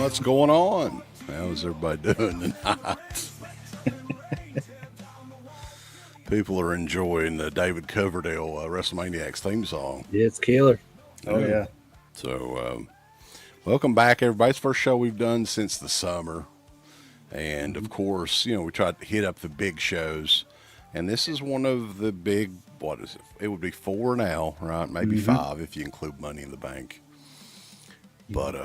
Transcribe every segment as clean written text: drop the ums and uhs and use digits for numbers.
What's going on? How's everybody doing tonight? People are enjoying the David Coverdale WrestleManiacs theme song. Yeah, it's killer. Oh yeah. So, welcome back, everybody. It's the first show we've done since the summer. And of course, we tried to hit up the big shows. And this is one of the big, what is it? It would be 4 now, right? Maybe 5 if you include Money in the Bank. But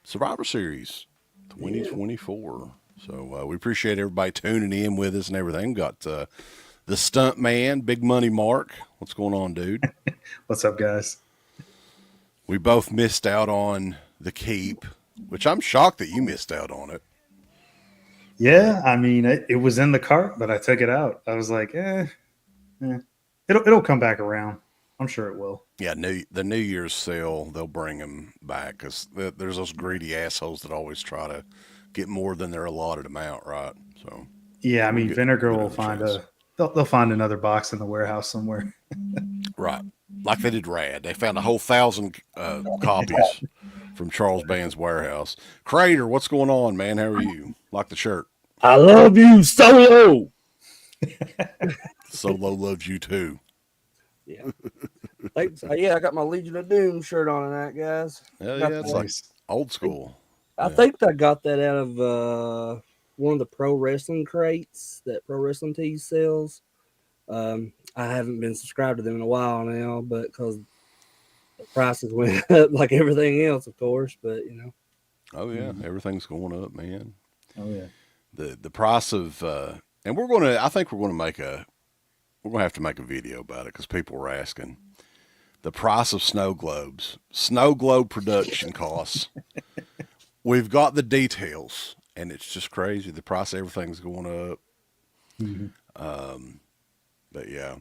Survivor Series 2024. So we appreciate everybody tuning in with us and everything. Got the stunt man, Big Money Mark. What's going on, dude? What's up, guys? We both missed out on the keep, which I'm shocked that you missed out on it. Yeah, I mean, it was in the cart, but I took it out. I was like, it'll come back around. I'm sure it will. Yeah, the New Year's sale, they'll bring them back because there's those greedy assholes that always try to get more than their allotted amount, right? So yeah, I mean, Vinegar will find they'll find another box in the warehouse somewhere. Right, like they did Rad. They found a whole 1,000 copies from Charles Band's warehouse. Crater, what's going on, man? How are you? Like the shirt. I love you, Solo. Solo loves you too. Yeah. I got my Legion of Doom shirt on tonight, guys. Yeah, it's like old school. I think I got that out of one of the pro wrestling crates that Pro Wrestling Tees sells. I haven't been subscribed to them in a while now, but because the prices went up like everything else, of course. But Oh yeah, everything's going up, man. Oh yeah. The price of and I think we're gonna have to make a video about it because people were asking the price of snow globes, snow globe production costs. We've got the details, and it's just crazy. The price of everything's going up. But yeah,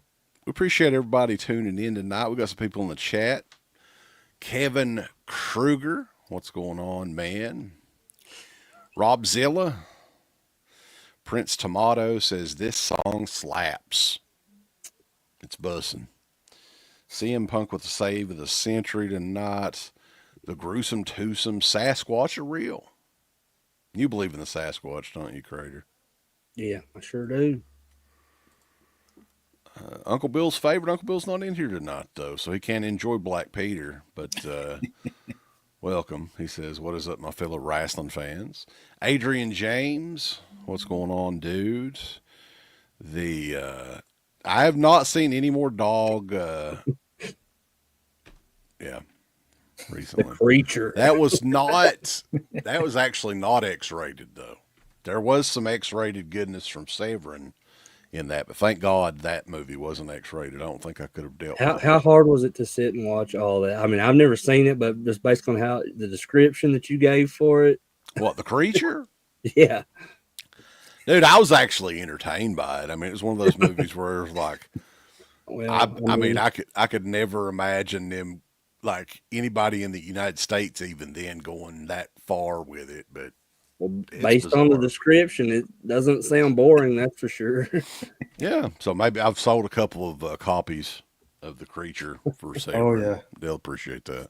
we appreciate everybody tuning in tonight. We got some people in the chat. Kevin Kruger, what's going on, man? Rob Zilla, Prince Tomato says this song slaps. It's bussing. CM Punk with the save of the century tonight. The gruesome twosome Sasquatch are real. You believe in the Sasquatch, don't you, Crater? Yeah, I sure do. Uncle Bill's favorite. Uncle Bill's not in here tonight, though, so he can't enjoy Black Peter. But welcome. He says, what is up, my fellow wrestling fans? Adrian James, what's going on, dude? I have not seen any more dog. Recently. The Creature. That was actually not X-rated, though. There was some X-rated goodness from Severin in that, but thank God that movie wasn't X-rated. I don't think I could have dealt with it. How hard was it to sit and watch all that? I mean, I've never seen it, but just based on how the description that you gave for it. What, The Creature? Yeah. Dude, I was actually entertained by it. I mean, it was one of those movies where it was like, well, I could never imagine them, like anybody in the United States even then going that far with it. But based on the description, it doesn't sound boring, that's for sure. Yeah, so maybe I've sold a couple of copies of The Creature for sale. Oh yeah, they'll appreciate that.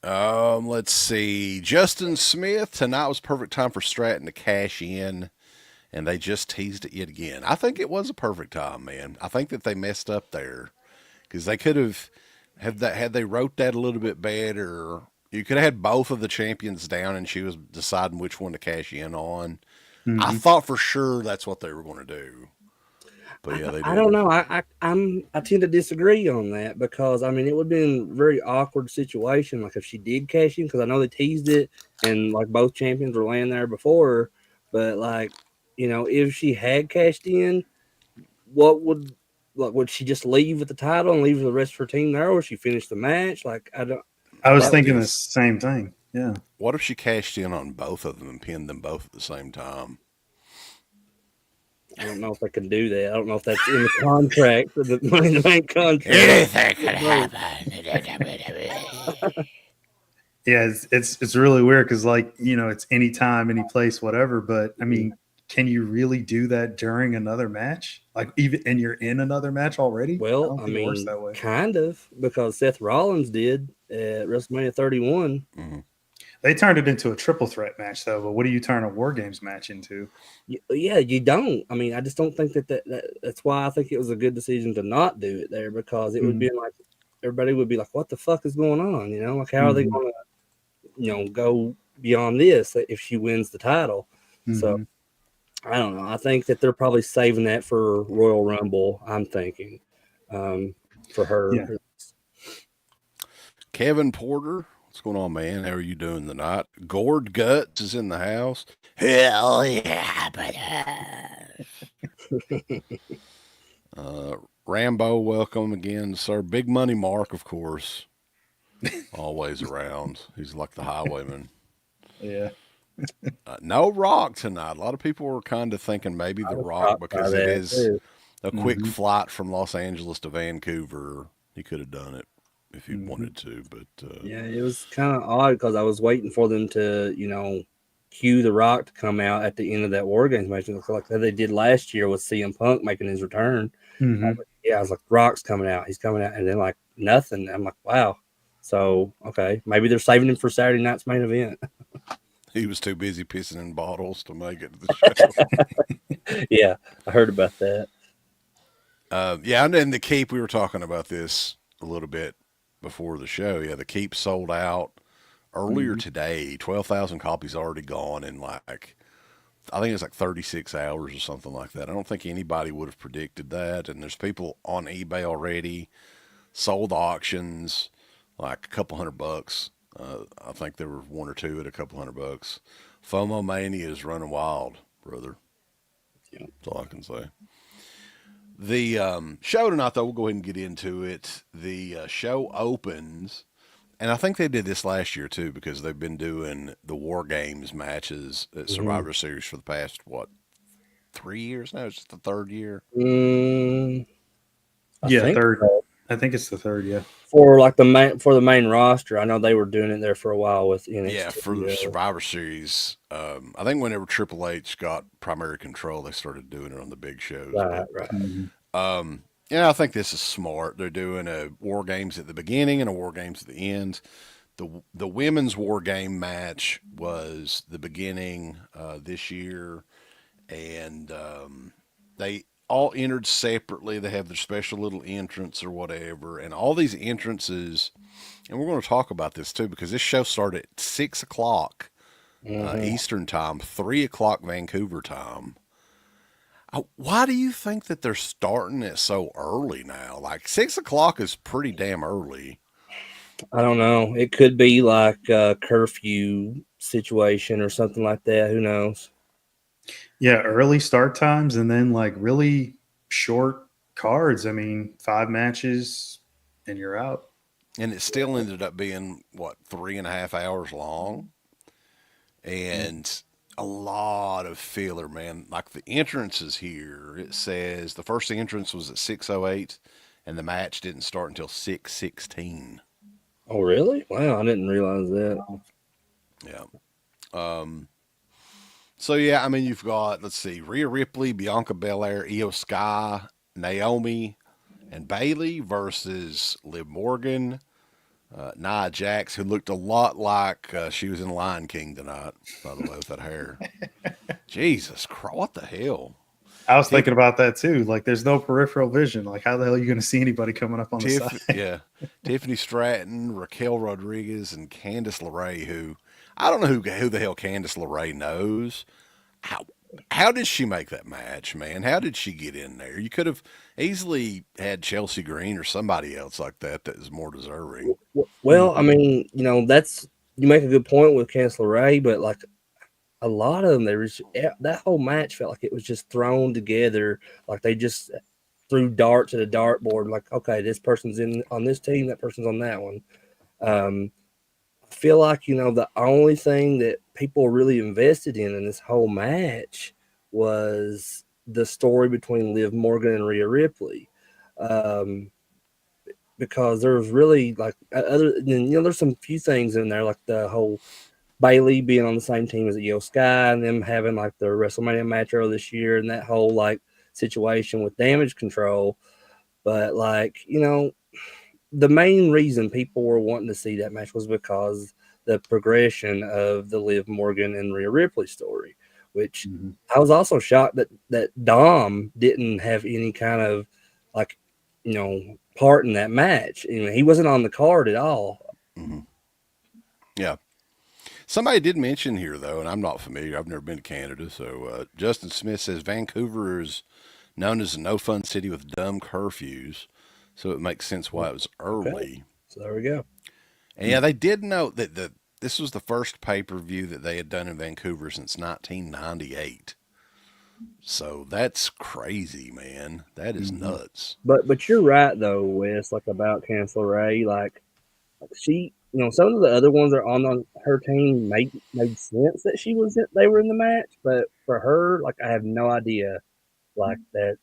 Let's see. Justin Smith, tonight was perfect time for Stratton to cash in, and they just teased it yet again. I think it was a perfect time, man. I think that they messed up there because they could have had they wrote that a little bit better. You could have had both of the champions down, and she was deciding which one to cash in on. I thought for sure that's what they were going to do. But yeah, they did. I don't know. I tend to disagree on that because I mean it would have been a very awkward situation. Like if she did cash in, because I know they teased it and like both champions were laying there before her. But like, if she had cashed in, would she just leave with the title and leave the rest of her team there, or would she finish the match? Like I was thinking the same thing. Yeah. What if she cashed in on both of them and pinned them both at the same time? I don't know if I can do that. I don't know if that's in the contract, the Money in the Bank contract. Anything could happen. Yeah, it's really weird because it's anytime, any place, whatever. But I mean, can you really do that during another match? Like and you're in another match already? Well, I mean, it works that way. Kind of, because Seth Rollins did at WrestleMania 31. Mm-hmm. They turned it into a triple threat match, though. But what do you turn a War Games match into? Yeah, you don't. I mean, I just don't think that's why I think it was a good decision to not do it there, because it would be like everybody would be like, "What the fuck is going on?" You know, like how are they going to, go beyond this if she wins the title? So I don't know. I think that they're probably saving that for Royal Rumble. I'm thinking for her. Yeah. Kevin Porter, what's going on, man? How are you doing tonight? Gourd Guts is in the house. Hell yeah, Rambo, welcome again, sir. Big Money Mark, of course, always around. He's like the highwayman. Yeah. No Rock tonight. A lot of people were kind of thinking maybe the Rock, because it is a quick flight from Los Angeles to Vancouver. He could have done it if he wanted to, but yeah, it was kind of odd because I was waiting for them to, cue the Rock to come out at the end of that War Games match, like they did last year with CM Punk making his return. I was like, Rock's coming out, he's coming out, and then like nothing. I'm like, wow. So okay, maybe they're saving him for Saturday night's main event. he was too busy pissing in bottles to make it to the show. Yeah, I heard about that. Yeah, and then the Keep, we were talking about this a little bit before the show. Yeah, the Keep sold out earlier today. 12,000 copies already gone in like, I think it's like 36 hours or something like that. I don't think anybody would have predicted that. And there's people on eBay already, sold auctions, like a couple $100. I think there were one or two at a couple $100. FOMO Mania is running wild, brother. Yeah. That's all I can say. The show tonight, though, we'll go ahead and get into it. The show opens, and I think they did this last year, too, because they've been doing the War Games matches at Survivor Series for the past, 3 years now? It's just the third year? Third. I think it's the third, yeah. For like the main roster, I know they were doing it there for a while with NXT. Yeah, for the Survivor Series. I think whenever Triple H got primary control, they started doing it on the big shows. Right. Yeah, I think this is smart. They're doing a War Games at the beginning and a War Games at the end. The women's War Game match was the beginning this year, and they all entered separately. They have their special little entrance or whatever, and all these entrances. And we're going to talk about this too, because this show started at 6 o'clock Eastern time, 3 o'clock Vancouver time. Why do you think that they're starting it so early now? Like 6 o'clock is pretty damn early. I don't know. It could be like a curfew situation or something like that. Who knows? Yeah, early start times and then like really short cards. I mean, 5 matches and you're out. And it still ended up being, 3.5 hours long? And a lot of filler, man. Like the entrances here, it says the first entrance was at 6:08 and the match didn't start until 6:16. Oh, really? Wow, I didn't realize that. Yeah. So, yeah, I mean, you've got, let's see, Rhea Ripley, Bianca Belair, Io Sky, Naomi, and Bayley versus Liv Morgan, Nia Jax, who looked a lot like she was in Lion King tonight, by the way, with that hair. Jesus Christ, what the hell? I was thinking about that too. Like, there's no peripheral vision. Like, how the hell are you going to see anybody coming up on the side? Yeah. Tiffany Stratton, Raquel Rodriguez, and Candice LeRae, who I don't know who the hell Candice LeRae knows. How did she make that match, man? How did she get in there? You could have easily had Chelsea Green or somebody else like that is more deserving. Well, I mean, you make a good point with Candice LeRae, but like a lot of them, that whole match felt like it was just thrown together. Like they just threw darts at a dartboard. Like, okay, this person's in on this team, that person's on that one. I feel like, the only thing that people really invested in this whole match was the story between Liv Morgan and Rhea Ripley. Because there was really like other than, there's some few things in there, like the whole Bayley being on the same team as Io Sky and them having like the WrestleMania match earlier this year and that whole like situation with Damage Control. But like, the main reason people were wanting to see that match was because the progression of the Liv Morgan and Rhea Ripley story, which Mm-hmm. I was also shocked that Dom didn't have any kind of like, part in that match. He wasn't on the card at all. Mm-hmm. Yeah. Somebody did mention here, though, and I'm not familiar. I've never been to Canada. So Justin Smith says Vancouver is known as a no fun city with dumb curfews. So it makes sense why it was early. Okay. So there we go. And yeah, they did note that this was the first pay per view that they had done in Vancouver since 1998. So that's crazy, man. That is nuts. But you're right though, Wes, like about Cancel Ray. Like she, some of the other ones that are on her team made sense that they were in the match, but for her, like I have no idea, like that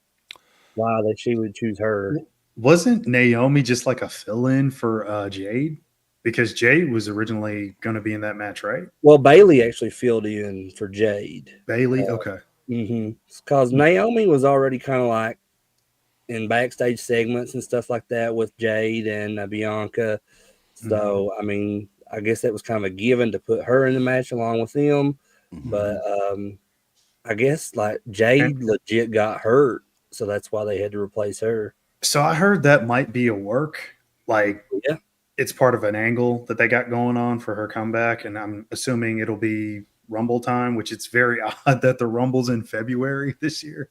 why that she would choose her. Wasn't Naomi just like a fill-in for Jade? Because Jade was originally going to be in that match, right? Well, Bailey actually filled in for Jade. Bailey, okay. Because Naomi was already kind of like in backstage segments and stuff like that with Jade and Bianca. So, I mean, I guess that was kind of a given to put her in the match along with them. But I guess like Jade legit got hurt. So that's why they had to replace her. So I heard that might be a work. Like, yeah, it's part of an angle that they got going on for her comeback. And I'm assuming it'll be Rumble time, which it's very odd that the Rumble's in February this year.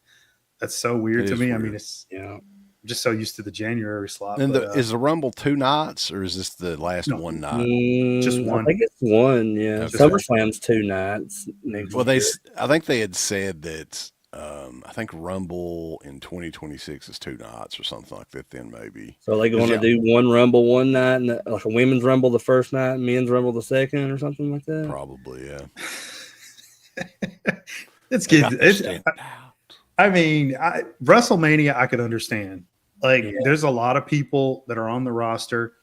That's so weird to me. Weird. I mean, I'm just so used to the January slot. And is the Rumble 2 nights, or is this the last one night? Just one. I think it's one. Yeah, Okay. SummerSlam's 2 nights. Well, I think they had said that. I think Rumble in 2026 is 2 nights or something like that. Then maybe. So are they going to do one Rumble one night, and like a women's Rumble the first night, and men's Rumble the second, or something like that? Probably, yeah. I mean, WrestleMania, I could understand. Like, there's a lot of people that are on the roster.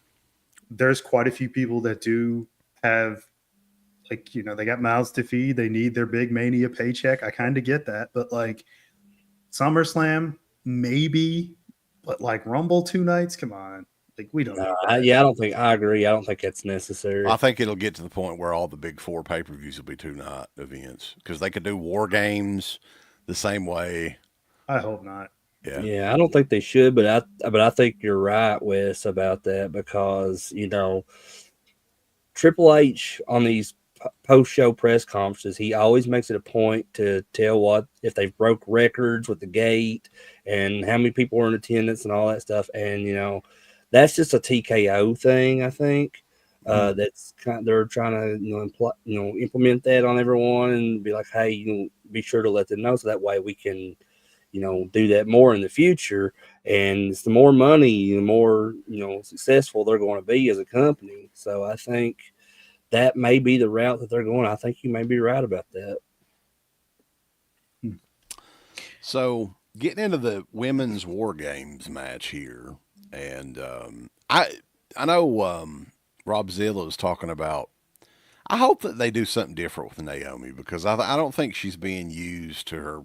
There's quite a few people that do have, like, they got mouths to feed. They need their big Mania paycheck. I kind of get that. But, like, SummerSlam, maybe. But, like, Rumble 2 nights, come on. Like, we don't know. I agree. I don't think it's necessary. I think it'll get to the point where all the big 4 pay-per-views will be 2-night events. Because they could do War Games the same way. I hope not. Yeah, I don't think they should, but I think you're right, Wes, about that because Triple H on these post-show press conferences, he always makes it a point to tell if they've broke records with the gate and how many people were in attendance and all that stuff, and that's just a TKO thing, I think. That's they're trying to implement that on everyone and be like, hey, be sure to let them know so that way we can do that more in the future. And it's the more money, the more successful they're going to be as a company. So I think that may be the route that they're going. I think you may be right about that. So getting into the women's War Games match here, and I know Rob Zilla was talking about. I hope that they do something different with Naomi because I don't think she's being used to her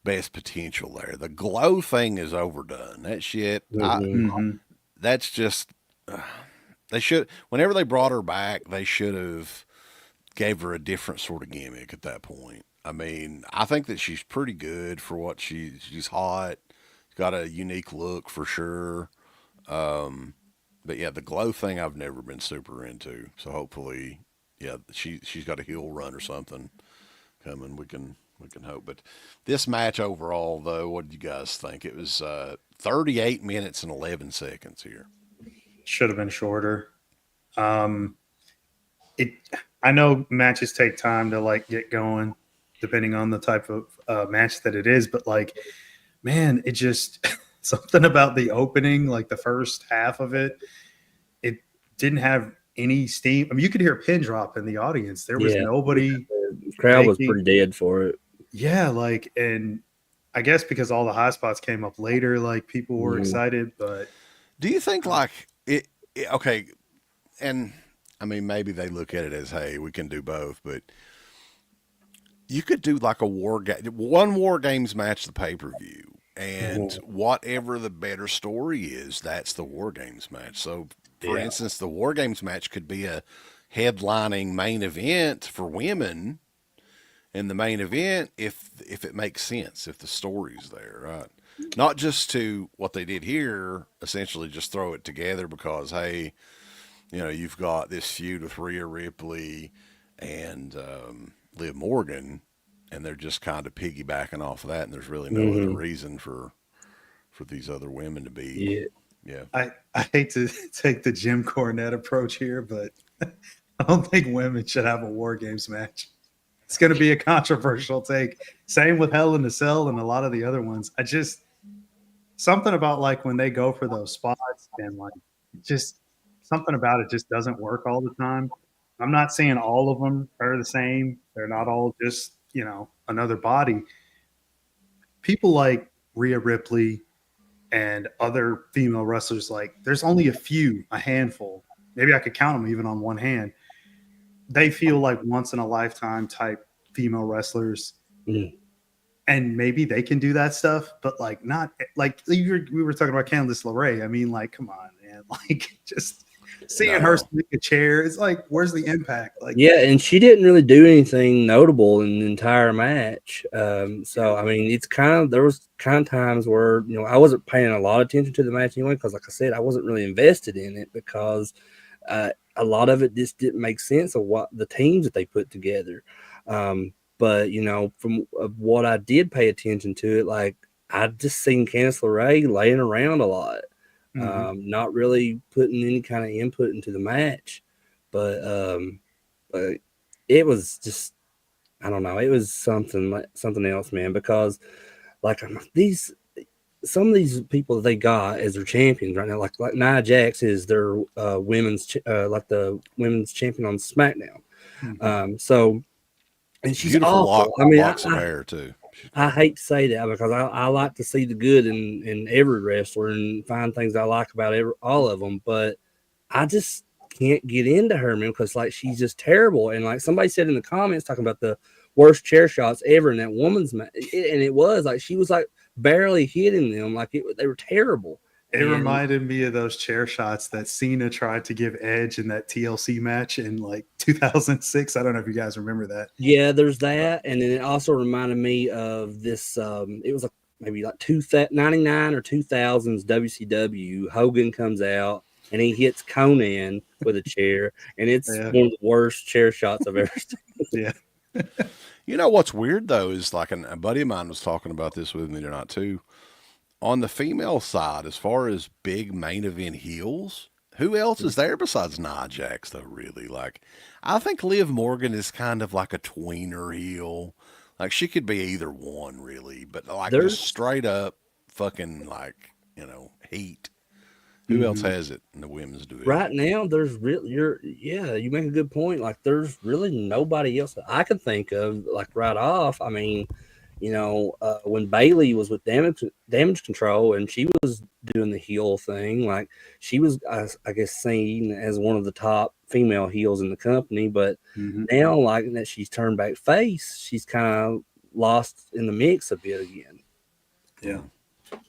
best potential there. The glow thing is overdone. That shit. That's just. They should. Whenever they brought her back, they should have gave her a different sort of gimmick at that point. I mean, I think that she's pretty good for what she's hot. Got a unique look for sure. But yeah, the glow thing I've never been super into. So hopefully, yeah, she's got a heel run or something coming. We can hope. But this match overall, though, what did you guys think? It was 38 minutes and 11 seconds here. Should have been shorter. I know matches take time to like get going, depending on the type of match that it is. But like, man, it just something about the opening, like the first half of it, it didn't have any steam. I mean, you could hear a pin drop in the audience. There was nobody. The crowd was pretty dead for it. Yeah, like, and I guess because all the high spots came up later, like people were excited. But do you think like it okay, and I mean maybe they look at it as, hey, we can do both, but you could do like one War Games match, the pay-per-view, and whatever the better story is, that's the War Games match. So for instance, the War Games match could be a headlining main event for women in the main event if it makes sense, if the story's there, right? Not just to what they did here, essentially just throw it together because hey, you've got this feud with Rhea Ripley and Liv Morgan, and they're just kind of piggybacking off of that, and there's really no other reason for these other women to be. Yeah. Yeah. I hate to take the Jim Cornette approach here, but I don't think women should have a War Games match. It's going to be a controversial take. Same with Hell in a Cell and a lot of the other ones. I just something about like when they go for those spots and like just something about it just doesn't work all the time. I'm not saying all of them are the same. They're not all just, another body. People like Rhea Ripley and other female wrestlers, like there's only a handful. Maybe I could count them even on one hand. They feel like once in a lifetime type female wrestlers. And maybe they can do that stuff, but like not like we were talking about Candice LeRae. I mean, like, come on, man. Like just seeing her stick a chair, it's like, where's the impact? Like, yeah, and she didn't really do anything notable in the entire match. So I mean, there was kind of times where I wasn't paying a lot of attention to the match anyway, because like I said, I wasn't really invested in it because a lot of it just didn't make sense of what the teams that they put together. But from what I did pay attention to it, like I just seen Candice LeRae laying around a lot, not really putting any kind of input into the match. But it was just, I don't know, it was something else, man. Because like some of these people that they got as their champions right now, like Nia Jax is their women's the women's champion on SmackDown. So. And she's beautiful awful. locks of hair too. I hate to say that because I like to see the good in every wrestler and find things I like about all of them, but I just can't get into her, man, because like she's just terrible. And like somebody said in the comments talking about the worst chair shots ever in that woman's match, and it was like she was like barely hitting them, like they were terrible. It reminded me of those chair shots that Cena tried to give Edge in that TLC match in like 2006. I don't know if you guys remember that. Yeah, there's that. And then it also reminded me of this. It was maybe like 99 or 2000s WCW. Hogan comes out and he hits Conan with a chair. And it's one of the worst chair shots I've ever seen. Yeah. You know what's weird, though, is like a buddy of mine was talking about this with me tonight, too. On the female side, as far as big main event heels, who else is there besides Nia Jax, though, really? Like, I think Liv Morgan is kind of like a tweener heel. Like, she could be either one, really. But, like, just straight up fucking, like, heat. Who else has it in the women's division? Right now, there's really, you make a good point. Like, there's really nobody else that I can think of, like, right off. I mean, when Bailey was with Damage Control and she was doing the heel thing, like she was, I guess, seen as one of the top female heels in the company. But now, like that she's turned back face, she's kind of lost in the mix a bit again. Yeah,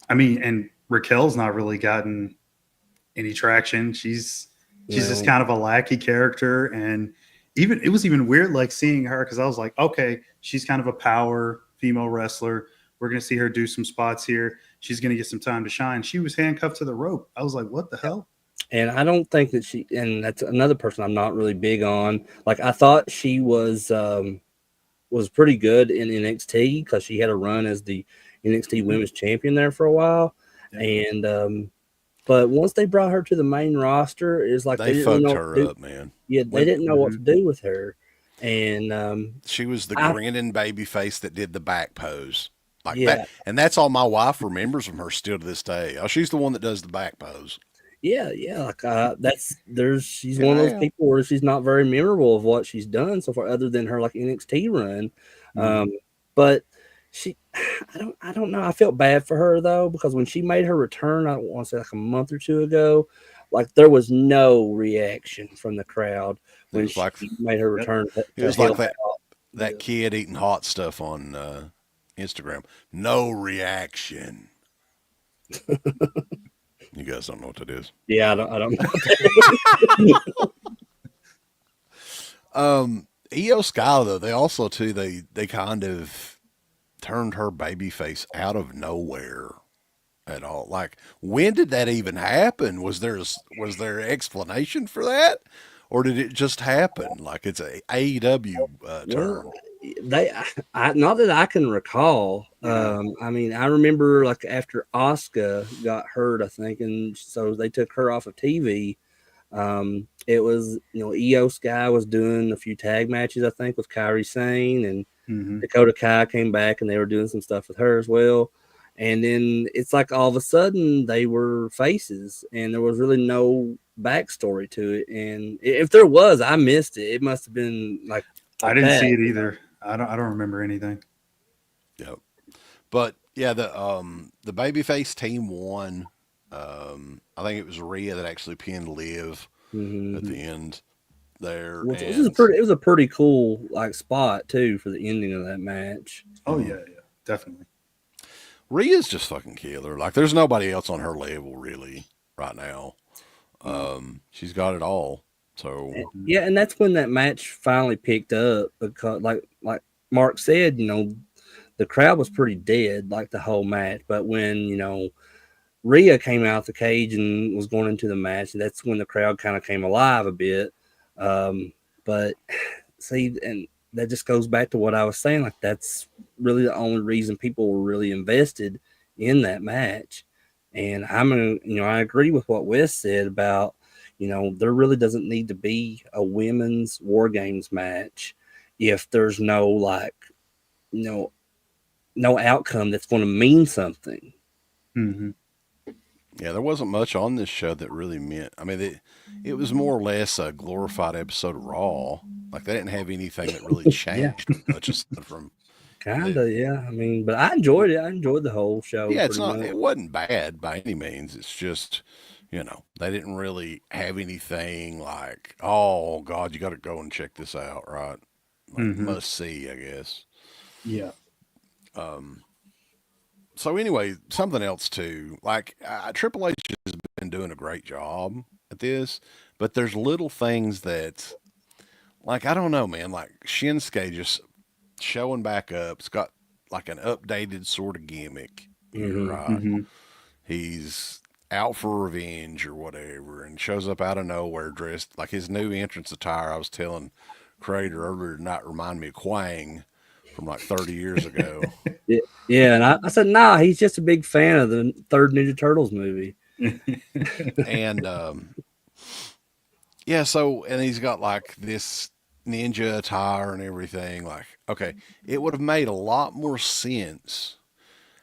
I mean, and Raquel's not really gotten any traction. She's just kind of a lackey character, and it was even weird, like seeing her, because I was like, okay, she's kind of a power female wrestler. We're going to see her do some spots here. She's going to get some time to shine. She was handcuffed to the rope. I was like, what the hell? And I don't think that and that's another person I'm not really big on. Like, I thought she was pretty good in NXT because she had a run as the NXT Women's Champion there for a while. And, but once they brought her to the main roster, it's like they fucked her up, man. Yeah, they didn't know what to do with her. And she was the grinning baby face that did the back pose like that, and that's all my wife remembers from her still to this day. Oh, she's the one that does the back pose. Yeah, like she's one of those people where she's not very memorable of what she's done so far, other than her like NXT run. But I don't know. I felt bad for her though, because when she made her return, I want to say like a month or two ago, like there was no reaction from the crowd when she made her return. It was like that kid eating hot stuff on Instagram. No reaction. You guys don't know what that is. Yeah, I don't know. Io Sky though, they also too they kind of turned her baby face out of nowhere at all. Like, when did that even happen? Was there explanation for that, or did it just happen? Like, it's a AEW Well, turn. they, not that I can recall. Yeah. I mean, I remember like after Asuka got hurt, I think, and so they took her off of TV. It was, Io Sky was doing a few tag matches, I think, with Kairi Sane, and Hmm. Dakota Kai came back and they were doing some stuff with her as well. And then it's like all of a sudden they were faces and there was really no backstory to it. And if there was, I missed it. It must have been I like didn't that. see it either. I don't remember anything. Yep. But yeah, the babyface team won. I think it was Rhea that actually pinned Liv at Mm-hmm. the end there, Which and it was a pretty cool like spot too for the ending of that match. Oh mm, yeah, yeah, definitely. Rhea's just fucking killer. Like, there's nobody else on her level really right now. No. She's got it all. So Mhm. Yeah, and that's when that match finally picked up because like Mark said, the crowd was pretty dead like the whole match. But when, Rhea came out the cage and was going into the match, that's when the crowd kind of came alive a bit. But see, and that just goes back to what I was saying. Like, that's really the only reason people were really invested in that match. And I agree with what Wes said about, there really doesn't need to be a women's war games match if there's no you know, no outcome that's going to mean something. Mhm. yeah, there wasn't much on this show that really meant. I mean, it was more or less a glorified episode of Raw. Like, they didn't have anything that really Yeah, changed much aside from kind the. of. Yeah. I mean, but I enjoyed it. I enjoyed the whole show Yeah, it's pretty not. much. It wasn't bad by any means. It's just, they didn't really have anything like, oh God, you got to go and check this out, right? Like, Mhm. must see, I guess. Yeah. Um, so anyway, something else too. Like, Triple H has been doing a great job at this, but there's little things that, like, I don't know, man. Like, Shinsuke just showing back up. It's got like an updated sort of gimmick here, Hmm. right? Mhm. He's out for revenge or whatever, and shows up out of nowhere dressed like his new entrance attire. I was telling Crater earlier tonight remind me of Quang from like 30 years ago. Yeah, yeah, and I said, nah, he's just a big fan of the third Ninja Turtles movie. And yeah, so, and he's got like this ninja attire and everything. Like, okay, it would have made a lot more sense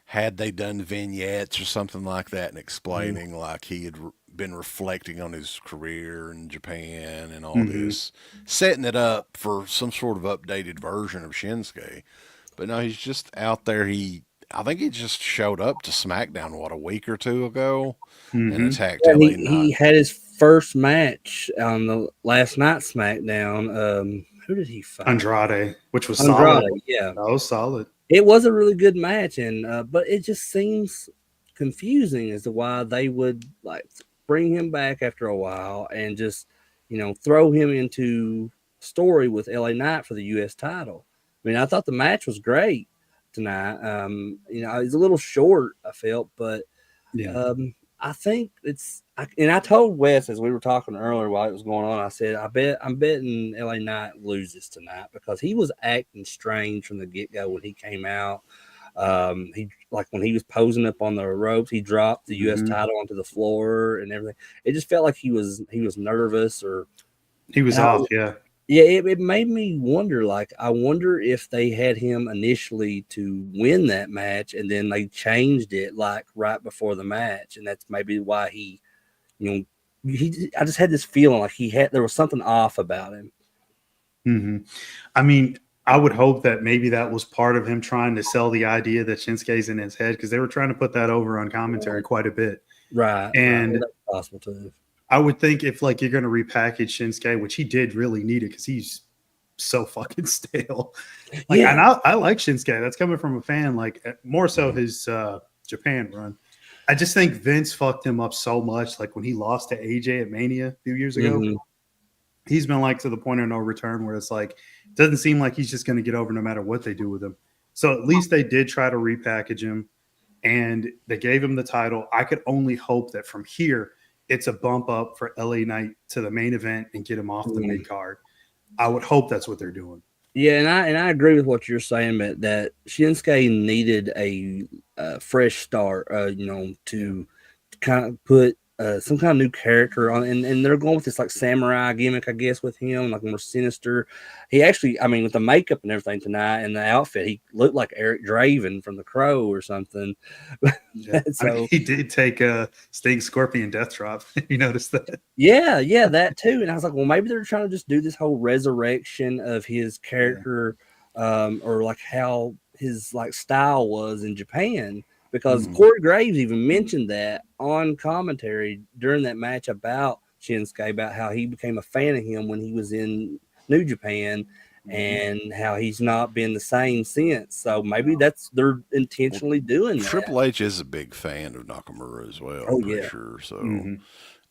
had they done vignettes or something like that and Mhm. explaining like he had been reflecting on his career in Japan and all Mhm. this, setting it up for some sort of updated version of Shinsuke. But no, he's just out there. I think he just showed up to SmackDown, what, a week or two ago, and Mhm. attacked And LA he Knight. had his first match on the last night's SmackDown. Who did he fight? Andrade, which was solid. Andrade. Yeah, That was solid. it was a really good match, and but it just seems confusing as to why they would like bring him back after a while and just throw him into story with LA Knight for the U.S. title. I mean, I thought the match was great tonight. It's a little short, I felt, but Yeah. I think and I told Wes as we were talking earlier while it was going on, I said, I'm betting LA Knight loses tonight because he was acting strange from the get go when he came out. He like when he was posing up on the ropes, he dropped the US Mhm. title onto the floor and everything. It just felt like he was nervous or He was and I, off. Yeah. yeah, it made me wonder. Like, I wonder if they had him initially to win that match, and then they changed it like right before the match, and that's maybe why you know, I just had this feeling like there was something off about him. Mhm. I mean, I would hope that maybe that was part of him trying to sell the idea that Shinsuke's in his head because they were trying to put that over on commentary quite a bit. Right, right. Well, And that's possible too. I would think if like you're going to repackage Shinsuke, which he did really need it because he's so fucking stale. Like, and Yeah, I like Shinsuke. That's coming from a fan. Like more so his Japan run. I just think Vince fucked him up so much. Like when he lost to AJ at Mania a few years ago, hmm he's been like to the point of no return where it's like, it doesn't seem like he's just going to get over no matter what they do with him. So at least they did try to repackage him and they gave him the title. I could only hope that from here, it's a bump up for LA Knight to the main event and get him off the mid card. I would hope that's what they're doing. Yeah, and I agree with what you're saying, but that Shinsuke needed a fresh start, to kind of put some kind of new character on, and they're going with this like samurai gimmick, I guess, with him, like more sinister. He actually, I mean, with the makeup and everything tonight and the outfit, he looked like Eric Draven from The Crow or something. Yeah. So I mean, he did take a Sting Scorpion death drop. You noticed that? yeah, that too. And I was like, well, maybe they're trying to just do this whole resurrection of his character, or like how his like style was in Japan. Because Corey Graves even mentioned that on commentary during that match about Shinsuke, about how he became a fan of him when he was in New Japan, and how he's not been the same since. So maybe they're intentionally doing that. Triple H is a big fan of Nakamura as well. Oh, I'm pretty yeah. sure. So,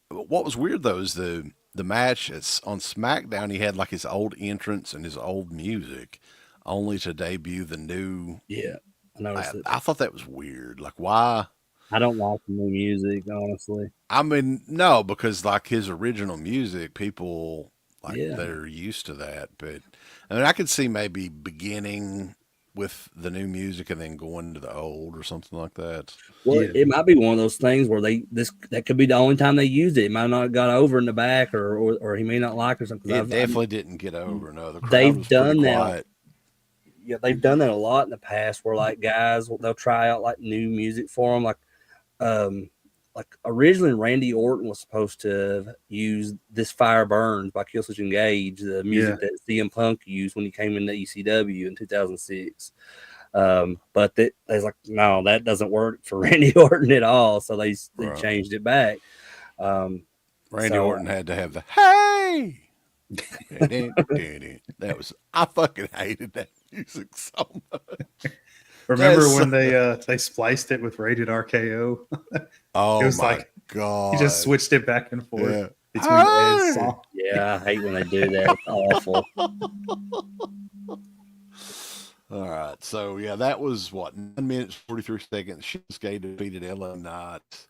what was weird though is the match on SmackDown. He had like his old entrance and his old music, only to debut the new. Yeah, I noticed it. I thought that was weird. Like, why? I don't like the new music, honestly. I mean, no, because like his original music, people like Yeah. they're used to that. But I mean, I could see maybe beginning with the new music and then going to the old or something like that. Well, Yeah. it might be one of those things where that could be the only time they used it. It might not have got over in the back, or he may not like it or something. It definitely didn't get over. No, the crowd They've was done pretty that. quiet. Yeah, they've done that a lot in the past, where like guys they'll try out like new music for them. Like originally Randy Orton was supposed to use "This Fire Burns" by Killswitch Engage, the music that CM Punk used when he came into ECW in 2006. But they was like, no, that doesn't work for Randy Orton at all. So they changed it back. Randy Orton had to have the "Hey." That was, I fucking hated that music so much. Remember when they spliced it with Rated RKO? Oh, it was my like God. He just switched it back and forth between Ed's song. Yeah, I hate when they do that. It's awful. All right. So, yeah, that was what, 9 minutes, 43 seconds. Shinsuke defeated LA Knight.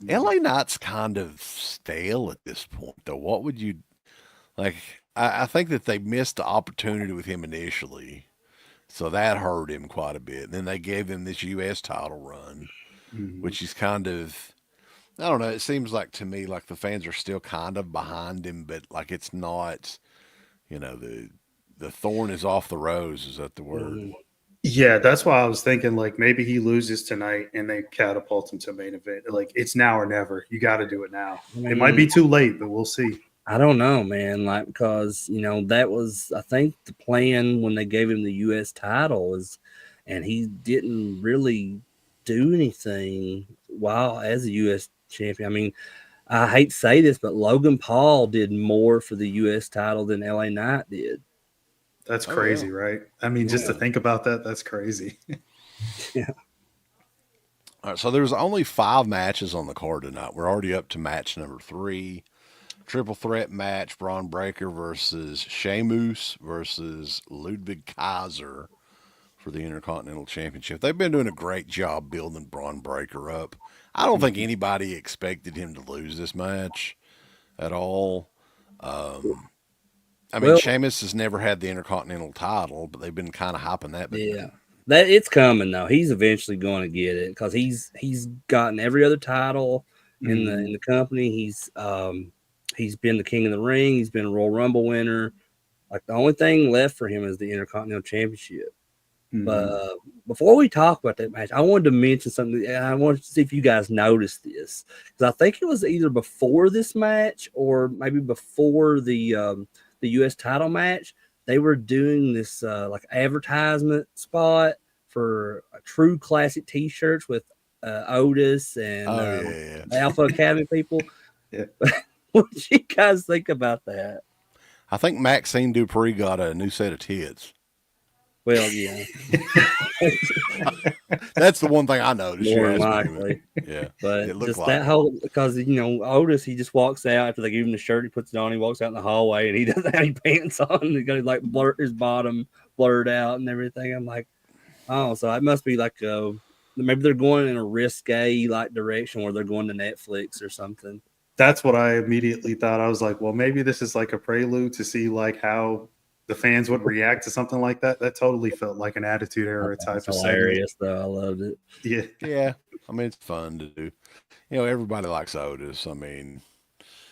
LA Knight's kind of stale at this point, though. What would you like? I think that they missed the opportunity with him initially. So that hurt him quite a bit. And then they gave him this U.S. title run, which is kind of, I don't know. It seems like to me like the fans are still kind of behind him, but like it's not, the thorn is off the rose. Is that the word? Yeah, that's why I was thinking like maybe he loses tonight and they catapult him to main event. Like it's now or never. You got to do it now. It might be too late, but we'll see. I don't know, man. Like, because that was, I think, the plan when they gave him the U.S. title and he didn't really do anything while as a U.S. champion. I mean, I hate to say this, but Logan Paul did more for the U.S. title than LA Knight did. That's crazy, right? I mean, just to think about that, that's crazy. Yeah. All right, so there's only 5 matches on the card tonight. We're already up to match number 3. Triple threat match, Braun Breaker versus Sheamus versus Ludwig Kaiser for the Intercontinental Championship. They've been doing a great job building Braun Breaker up. I don't think anybody expected him to lose this match at all. I mean, Sheamus has never had the Intercontinental title, but they've been kind of hyping that. But that it's coming though. He's eventually going to get it because he's gotten every other title in the company. He's been the King of the Ring. He's been a Royal Rumble winner. Like the only thing left for him is the Intercontinental Championship. But before we talk about that match, I wanted to mention something. I wanted to see if you guys noticed this because I think it was either before this match or maybe before the U.S. title match. They were doing this like advertisement spot for True Classic T-shirts with Otis and the Alpha Academy people. What did you guys think about that? I think Maxine Dupree got a new set of tits. Well, yeah, That's the one thing I noticed. more You than asked me. likely. Yeah, But it looked just like that it. whole, because Otis, he just walks out after they give him the shirt, he puts it on, he walks out in the hallway, and he doesn't have any pants on. He got like his bottom blurred out and everything. I'm like, oh, so it must be like maybe they're going in a risque like direction where they're going to Netflix or something. That's what I immediately thought. I was like, well, maybe this is like a prelude to see like how the fans would react to something like that. That totally felt like an Attitude Era type That's of segment. hilarious, though. I loved it. Yeah. Yeah, I mean, it's fun to do. Everybody likes Otis. I mean,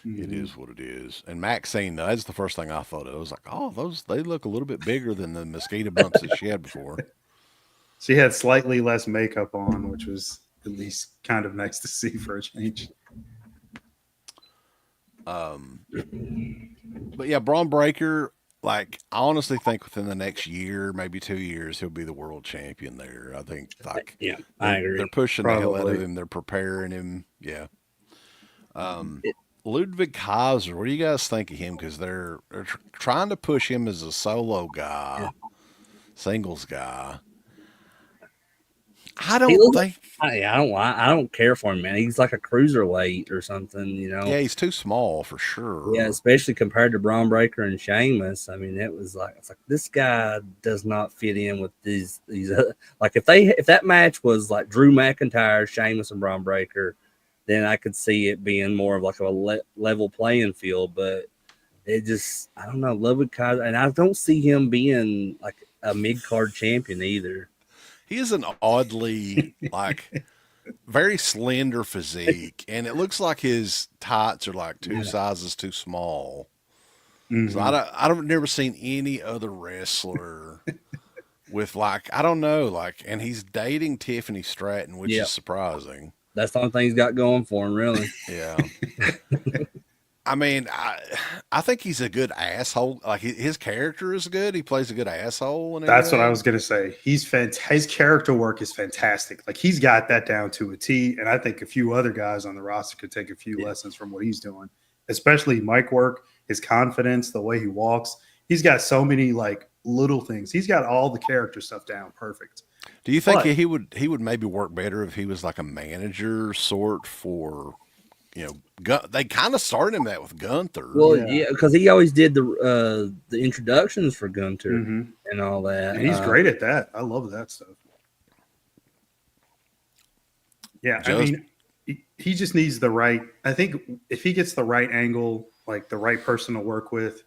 it Mhm. is what it is. And Maxine, that's the first thing I thought of. I was like, oh, they look a little bit bigger than the mosquito bumps that she had before. She had slightly less makeup on, which was at least kind of nice to see for a change. But yeah, Braun Breaker, like, I honestly think within the next year, maybe 2 years, he'll be the world champion there. I think, like, Yeah, I they're agree. pushing the hell out of Probably. him. They're preparing him. Yeah. Ludwig Kaiser, what do you guys think of him? Because they're trying to push him as a solo guy, singles guy. I He don't looks. think. I don't care for him, man. He's like a cruiserweight or something. Yeah, he's too small for sure. Yeah, especially compared to Braun Breaker and Sheamus. I mean, it's like this guy does not fit in with these. Like if that match was like Drew McIntyre, Sheamus, and Braun Breaker, then I could see it being more of like a level playing field. But it just, I don't know, Ludwig Kaiser, and I don't see him being like a mid card champion either. He is an oddly like very slender physique, and it looks like his tights are like two sizes too small. So Mhm. I've never seen any other wrestler with like I don't know like, and he's dating Tiffany Stratton, which Yeah, is surprising. that's the only thing he's got going for him, really. Yeah. I mean, I think he's a good asshole. Like his character is good. He plays a good asshole and That's what I everything. was gonna say. His character work is fantastic. Like he's got that down to a T, and I think a few other guys on the roster could take a few lessons from what he's doing, especially mic work, his confidence, the way he walks. He's got so many like little things. He's got all the character stuff down perfect. Do you think But he would maybe work better if he was like a manager sort for they kind of started him that with Gunther. Well, yeah, yeah, because he always did the introductions for Gunter hmm and all that. and he's great at that. I love that stuff. Yeah, I Just mean, he just needs the right. I think if he gets the right angle, like the right person to work with,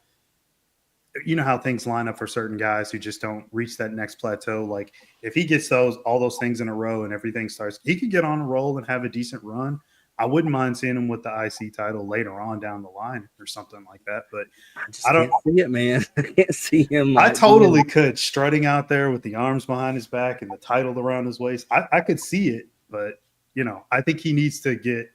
you know how things line up for certain guys who just don't reach that next plateau. Like if he gets all those things in a row and everything starts, he could get on a roll and have a decent run. I wouldn't mind seeing him with the IC title later on down the line or something like that. But I just I don't. can't see it, man. I can't see him. I Like, totally could strutting out there with the arms behind his back and the title around his waist. I could see it, but I think he needs to get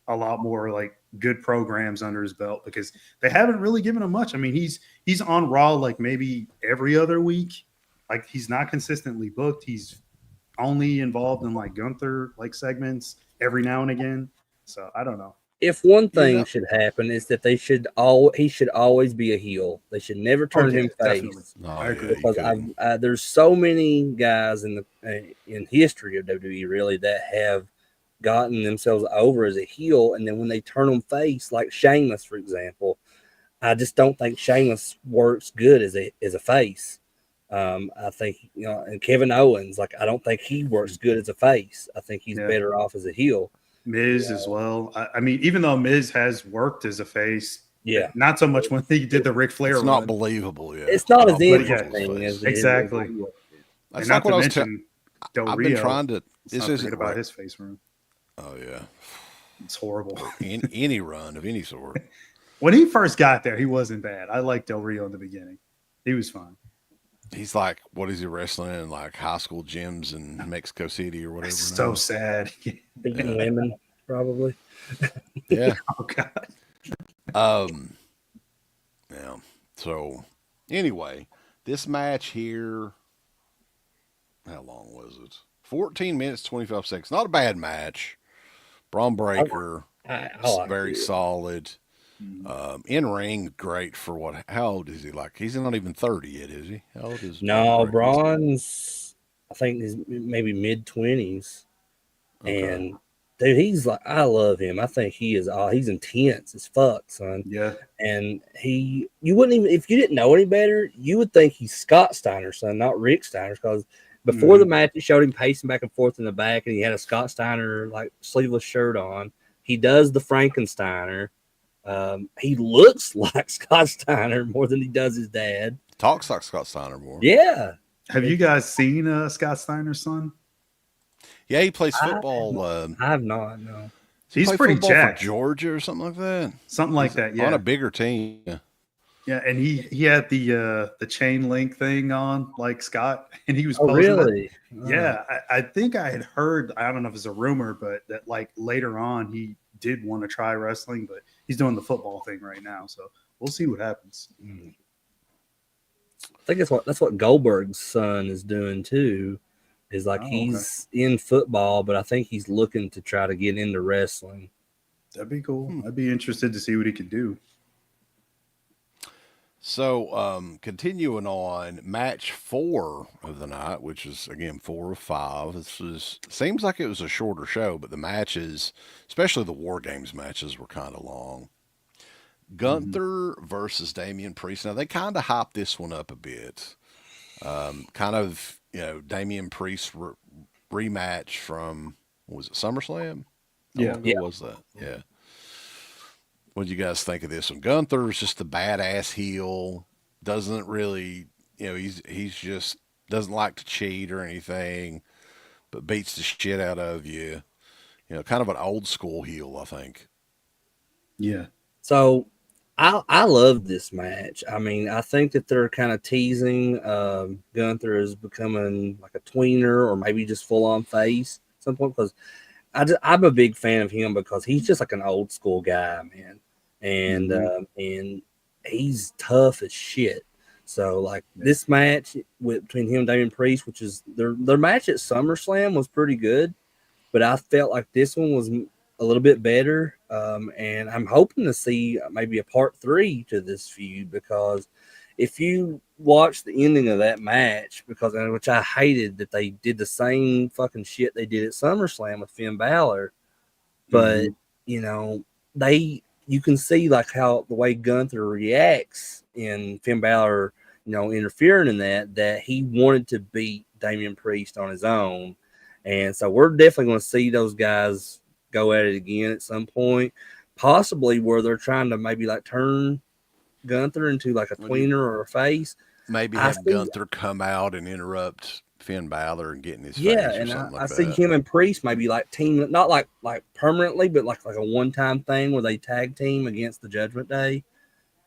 a lot more like good programs under his belt because they haven't really given him much. I mean, he's on Raw like maybe every other week. Like he's not consistently booked. He's only involved in like Gunther like segments every now and again. So I don't know. if one you thing know, should happen is that he should always be a heel. They should never Oh turn yeah, him definitely. face. oh I yeah, agree. you Because couldn't. there's so many guys in history of WWE really that have gotten themselves over as a heel, and then when they turn them face, like Sheamus, for example, I just don't think Sheamus works good as a face. I think and Kevin Owens, like I don't think he works good as a face. I think he's Yeah. better off as a heel. Miz as well. I mean, even though Miz has worked as a face, Yeah, not so much when he did the Ric Flair It's not run. believable. Yeah, it's not as not But yeah, believable as interesting as face. it is. As a exactly. heel. And That's like not what to I was. mention Del I've been Rio. trying to. Let's This not forget isn't about right. his face run. Oh yeah, It's horrible. or any run of any sort. When he first got there, he wasn't bad. I liked Del Rio in the beginning. He was fine. He's like, what is he wrestling in? Like high school gyms in Mexico City or whatever. It's so now? sad. Beating Yeah. women, probably. Yeah. Oh God. Um. Yeah. So, anyway, this match here. How long was it? 14 minutes 25 seconds. Not a bad match. Braun Breaker, I like very it. solid. In ring, great for what? How old is he? Like he's not even 30 yet, is he? How old is Braun No, Breaker? Braun's, I think he's maybe mid-20s. Okay. And dude, he's like, I love him. I think he's intense as fuck, son. Yeah. And you wouldn't even, if you didn't know any better, you would think he's Scott Steiner's son, not Rick Steiner's, because before the match, it showed him pacing back and forth in the back, and he had a Scott Steiner like sleeveless shirt on. He does the Frankensteiner. He looks like Scott Steiner more than he does his dad. Talks like Scott Steiner more. Yeah. Have you guys seen Scott Steiner's son? Yeah, he plays football. I have not, no. He's play pretty football jacked. for Georgia or something like that. Something like that, yeah. On a bigger team. Yeah. Yeah, and he had the chain link thing on like Scott, and he was Oh, posing that. really? Yeah, I think I had heard, I don't know if it's a rumor, but that like later on he did want to try wrestling, but he's doing the football thing right now. So we'll see what happens. I think that's what Goldberg's son is doing too. Is like he's in football, but I think he's looking to try to get into wrestling. That'd be cool. I'd be interested to see what he could do. So, continuing on, match 4 of the night, which is again 4 of 5. Seems like it was a shorter show, but the matches, especially the War Games matches, were kind of long. Gunther versus Damian Priest. Now they kind of hopped this one up a bit. Kind of, Damian Priest rematch from, was it SummerSlam? How long ago was that? Yeah. What do you guys think of this one? Gunther's just a badass heel. Doesn't really, he's just doesn't like to cheat or anything, but beats the shit out of you. Kind of an old school heel, I think. Yeah. So I love this match. I mean, I think that they're kind of teasing Gunther as becoming like a tweener or maybe just full on face at some point, because I'm a big fan of him because he's just like an old school guy, man, and he's tough as shit. So like this match between him and Damian Priest, which is their match at SummerSlam, was pretty good, but I felt like this one was a little bit better, and I'm hoping to see maybe a part 3 to this feud, because if you watch the ending of that match, which I hated that they did the same fucking shit they did at SummerSlam with Finn Balor, but you can see like how the way Gunther reacts in Finn Balor, interfering in that he wanted to beat Damian Priest on his own, and so we're definitely going to see those guys go at it again at some point, possibly where they're trying to maybe like turn Gunther into like a tweener or a face. Maybe have Gunther come out and interrupt Finn Balor and get in his face or something like that. I see him and Priest maybe like team, not like permanently, but like a one-time thing where they tag team against the Judgment Day.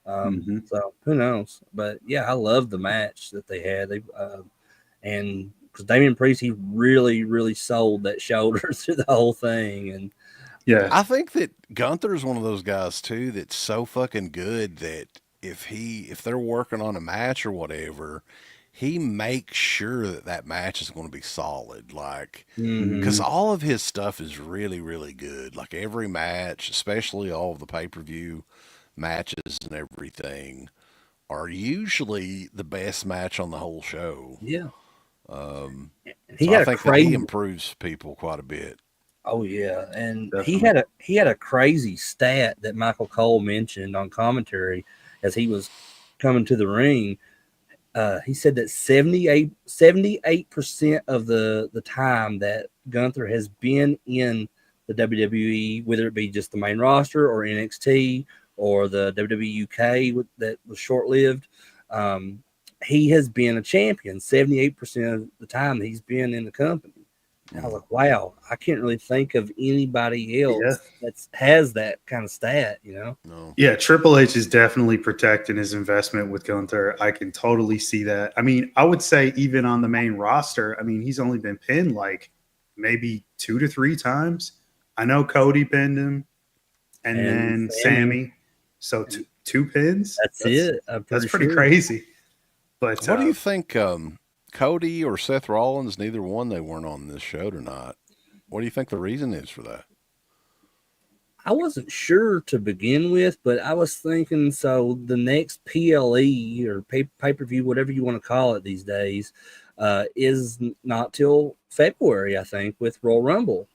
So who knows? But yeah, I love the match that they had. And because Damian Priest, he really, really sold that shoulder through the whole thing. And yeah, I think that Gunther's one of those guys too that's so fucking good that if they're working on a match or whatever, he makes sure that match is going to be solid. Like, because all of his stuff is really, really good. Like every match, especially all of the pay-per-view matches and everything, are usually the best match on the whole show. Yeah. I think that he improves people quite a bit. Oh yeah, and Definitely. he had a crazy stat that Michael Cole mentioned on commentary as he was coming to the ring. He said that 78% of the time that Gunther has been in the WWE, whether it be just the main roster or NXT or the WWE UK that was short lived, he has been a champion 78% of the time that he's been in the company. And I was like, wow, I can't really think of anybody else that has that kind of stat, No. Yeah, Triple H is definitely protecting his investment with Gunther. I can totally see that. I mean, I would say even on the main roster, I mean, he's only been pinned like maybe 2 to 3 times. I know Cody pinned him and then Sammy. So 2 pins? That's it. That's pretty crazy. But what do you think, Cody or Seth Rollins, neither one, they weren't on this show tonight? What do you think the reason is for that? I wasn't sure to begin with, but I was thinking, so the next PLE or pay-per-view, whatever you want to call it these days, is not till February, I think, with Royal Rumble.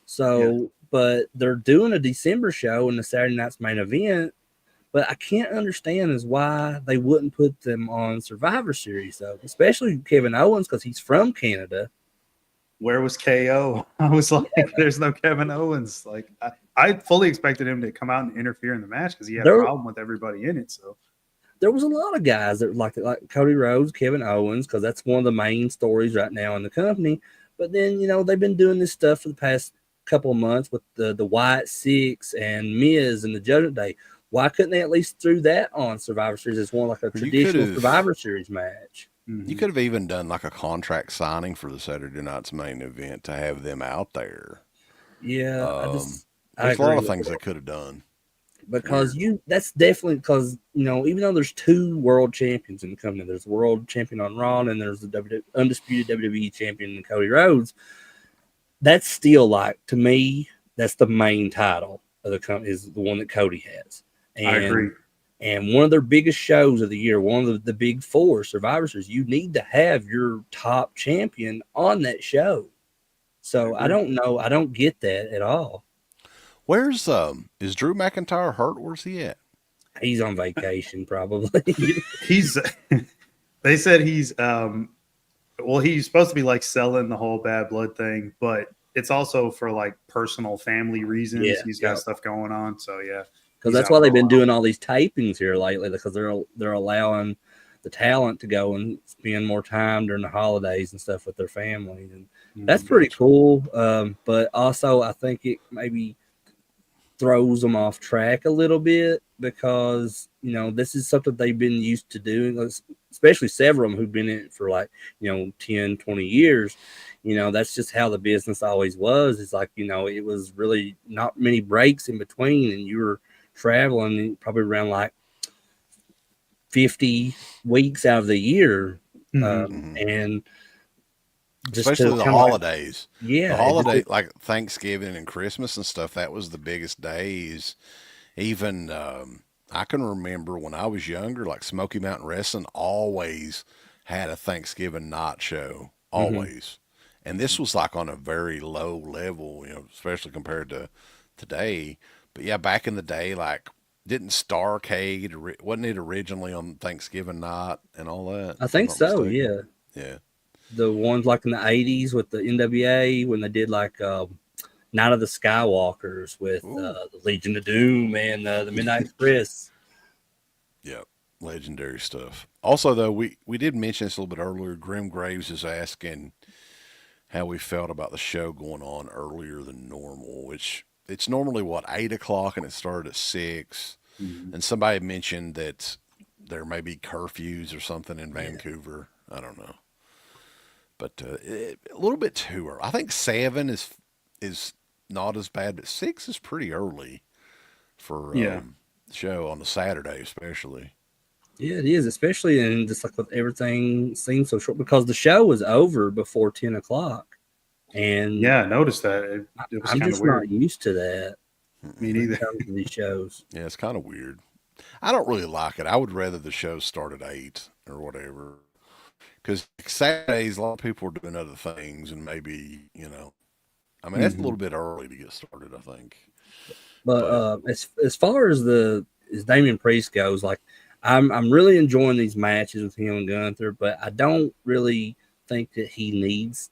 So, but they're doing a December show and the Saturday night's main event. But I can't understand is why they wouldn't put them on Survivor Series, though, especially Kevin Owens, because he's from Canada. Where was KO? I was like, there's no Kevin Owens. Like, I fully expected him to come out and interfere in the match because he had a problem with everybody in it. So there was a lot of guys that like Cody Rhodes, Kevin Owens, because that's one of the main stories right now in the company. But then, you know, they've been doing this stuff for the past couple of months with the White Six and Miz and the Judgment Day. Why couldn't they at least throw that on Survivor Series as one like a traditional Survivor Series match? You could have even done like a contract signing for the Saturday night's main event to have them out there. Yeah, there's a lot of things they could have done. Because that's definitely because, you know, even though there's two world champions in the company, there's a world champion on Raw and there's the undisputed WWE champion Cody Rhodes. That's still like, to me, that's the main title of the company, is the one that Cody has. And, I agree. And one of their biggest shows of the year, one of the big four Survivor Series, you need to have your top champion on that show. So I don't know. I don't get that at all. Where's is Drew McIntyre hurt? Where's he at? He's on vacation, probably. They said he's he's supposed to be like selling the whole bad blood thing, but it's also for like personal family reasons. Yeah, he's got stuff going on. So yeah. Because that's why they've been doing all these tapings here lately, because they're allowing the talent to go and spend more time during the holidays and stuff with their families, and that's pretty cool. But also, I think it maybe throws them off track a little bit because, you know, this is something they've been used to doing, especially several of them who've been in it for like, you know, 10, 20 years. You know, that's just how the business always was. It's like, you know, it was really not many breaks in between, and you were traveling probably around like 50 weeks out of the year. And just especially the holidays. The holiday, like Thanksgiving and Christmas and stuff, that was the biggest days. Even I can remember when I was younger, like Smoky Mountain Wrestling always had a Thanksgiving night show, always. And this was like on a very low level, you know, especially compared to today. But yeah, back in the day, like, didn't Starrcade, wasn't it originally on Thanksgiving night and all that? I think so, yeah. Yeah. The ones like in the 80s with the NWA, when they did like Night of the Skywalkers with the Legion of Doom and the Midnight Express. Yeah, legendary stuff. Also, though, we did mention this a little bit earlier. Grim Graves is asking how we felt about the show going on earlier than normal, which it's normally, 8 o'clock, and it started at 6. And somebody mentioned that there may be curfews or something in Vancouver. I don't know. But a little bit too early. I think 7 is not as bad, but 6 is pretty early for the show on a Saturday, especially. Yeah, it is, especially in just like with everything seems so short, because the show was over before 10 o'clock. And yeah, I noticed that. It was I'm kind just of weird. not used to that. Me neither. These shows. Yeah, it's kind of weird. I don't really like it. I would rather the show start at 8 or whatever. Because Saturdays, a lot of people are doing other things, and maybe, you know, I mean, that's a little bit early to get started, I think. But as far as Damian Priest goes, like I'm really enjoying these matches with him and Gunther, but I don't really think that he needs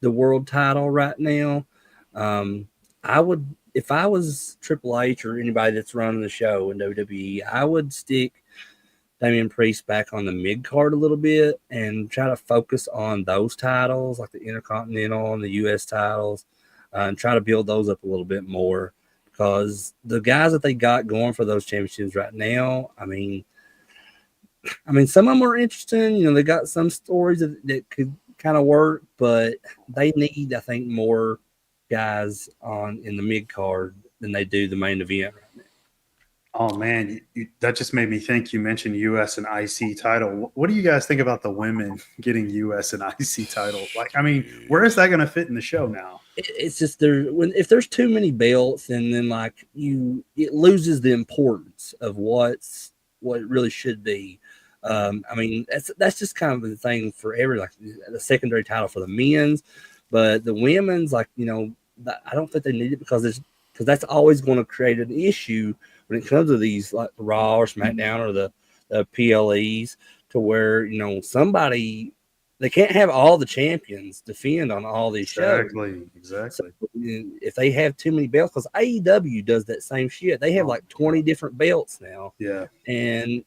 the world title right now. I would, if I was Triple H or anybody that's running the show in WWE, I would stick Damian Priest back on the mid card a little bit and try to focus on those titles, like the Intercontinental and the US titles, and try to build those up a little bit more, because the guys that they got going for those championships right now, I mean, some of them are interesting. You know, they got some stories that could kind of work, but they need, I think, more guys in the mid card than they do the main event right now. Oh man, that just made me think. You mentioned U.S. and IC title. What do you guys think about the women getting U.S. and IC title? Like, I mean, where is that going to fit in the show now? it's just if there's too many belts, and then like it loses the importance of what it really should be. I mean, that's just kind of the thing for like the secondary title for the men's, but the women's, like, I don't think they need it because that's always going to create an issue when it comes to these like Raw or SmackDown or the PLEs, to where somebody, they can't have all the champions defend on all these shows. Exactly. So if they have too many belts, because AEW does that same shit, they have like 20 different belts now. Yeah. And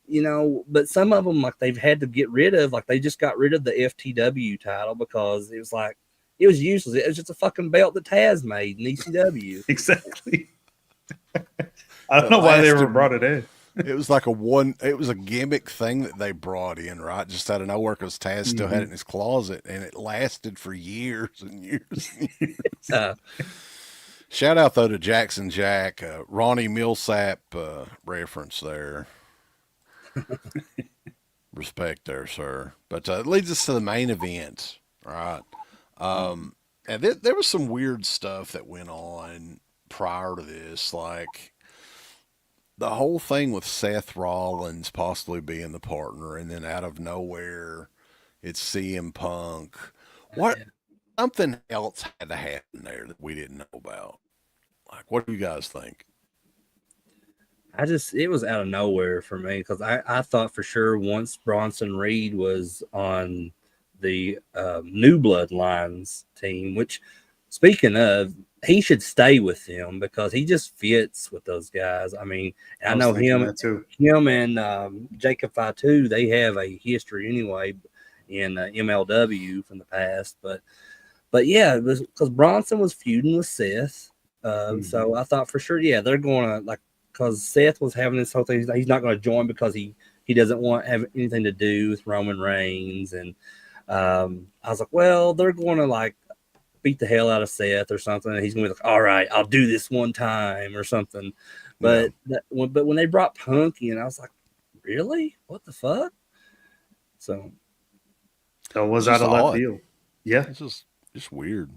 but some of them, like, they've had to get rid of, like they just got rid of the FTW title because it was useless. It was just a fucking belt that Taz made in ECW. Exactly. I don't know why they ever brought it in. It was like it was a gimmick thing that they brought in, right? Just out of nowhere, because Taz still had it in his closet, and it lasted for years and years and years. Shout out, though, to Jackson Jack, Ronnie Millsap reference there. Respect there, sir. But it leads us to the main event, right? And there was some weird stuff that went on prior to this, like the whole thing with Seth Rollins possibly being the partner, and then out of nowhere, it's CM Punk. Something else had to happen there that we didn't know about. Like, what do you guys think? It was out of nowhere for me, because I thought for sure once Bronson Reed was on the New Bloodlines team, which, speaking of, he should stay with them because he just fits with those guys. I mean, I know him and Jacob Fatu, they have a history anyway in MLW from the past. But yeah, it was because Bronson was feuding with Seth. So I thought for sure, yeah, they're going to, like, because Seth was having this whole thing. He's not going to join because he doesn't want to have anything to do with Roman Reigns. And I was like, well, they're going to like beat the hell out of Seth or something. And he's going to be like, all right, I'll do this one time or something. But but when they brought Punk in, I was like, really? What the fuck? So that was out of left field. Yeah. It's just weird.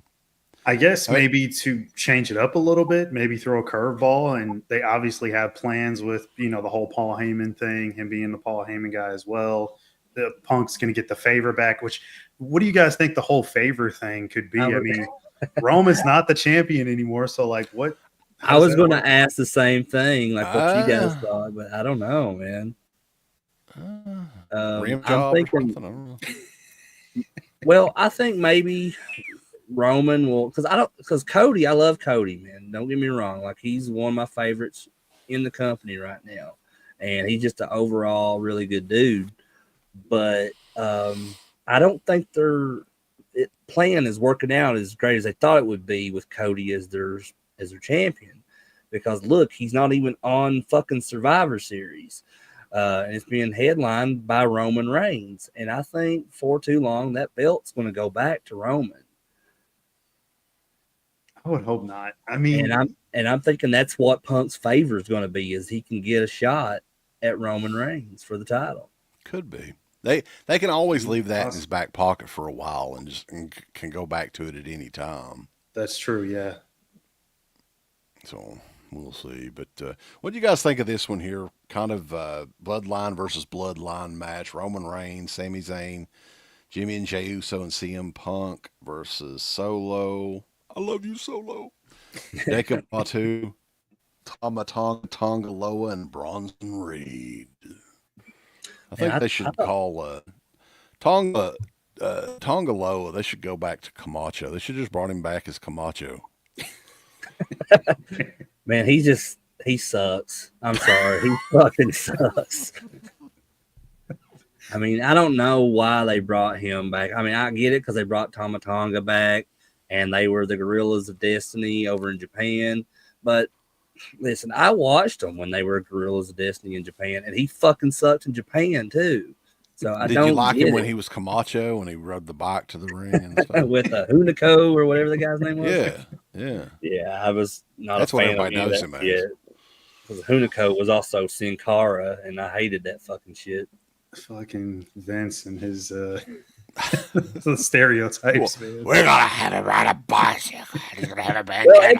I guess maybe to change it up a little bit, maybe throw a curveball, and they obviously have plans with, the whole Paul Heyman thing, him being the Paul Heyman guy as well. The Punk's going to get the favor back, what do you guys think the whole favor thing could be? I mean, Roman's not the champion anymore, so like what? I was going to ask the same thing, like what you guys thought, but I don't know, man. I'm thinking, well, I think maybe Roman will, because Cody, I love Cody, man. Don't get me wrong. Like, he's one of my favorites in the company right now. And he's just an overall really good dude. But I don't think their plan is working out as great as they thought it would be with Cody as their champion. Because look, he's not even on fucking Survivor Series. And it's being headlined by Roman Reigns. And I think for too long, that belt's going to go back to Roman. I would hope not. I mean, and I'm thinking that's what Punk's favor is going to be, is he can get a shot at Roman Reigns for the title. Could be. They can always leave that in his back pocket for a while and can go back to it at any time. That's true, yeah. So we'll see. But what do you guys think of this one here? Kind of bloodline versus bloodline match. Roman Reigns, Sami Zayn, Jimmy and Jey Uso, and CM Punk versus Solo. I love you, Solo. Jacob Fatu, Tonga Loa, and Bronson Reed. I think they should call Tonga Loa. They should go back to Camacho. They should just brought him back as Camacho. Man, he sucks. I'm sorry. He fucking sucks. I mean, I don't know why they brought him back. I mean, I get it because they brought Tama Tonga back and they were the Gorillas of Destiny over in Japan. But listen, I watched them when they were Gorillas of Destiny in Japan, and he fucking sucked in Japan too. So I Did don't you like him when it. he was Camacho and he rode the bike to the ring and stuff? With Hunico or whatever the guy's name was? Yeah. I was not That's a fan what everybody knows him as. Because Hunico was also Sin Cara, and I hated that fucking shit. Fucking Vince and his The stereotypes, man. We're gonna have him ride a bicycle. He's gonna have a Well,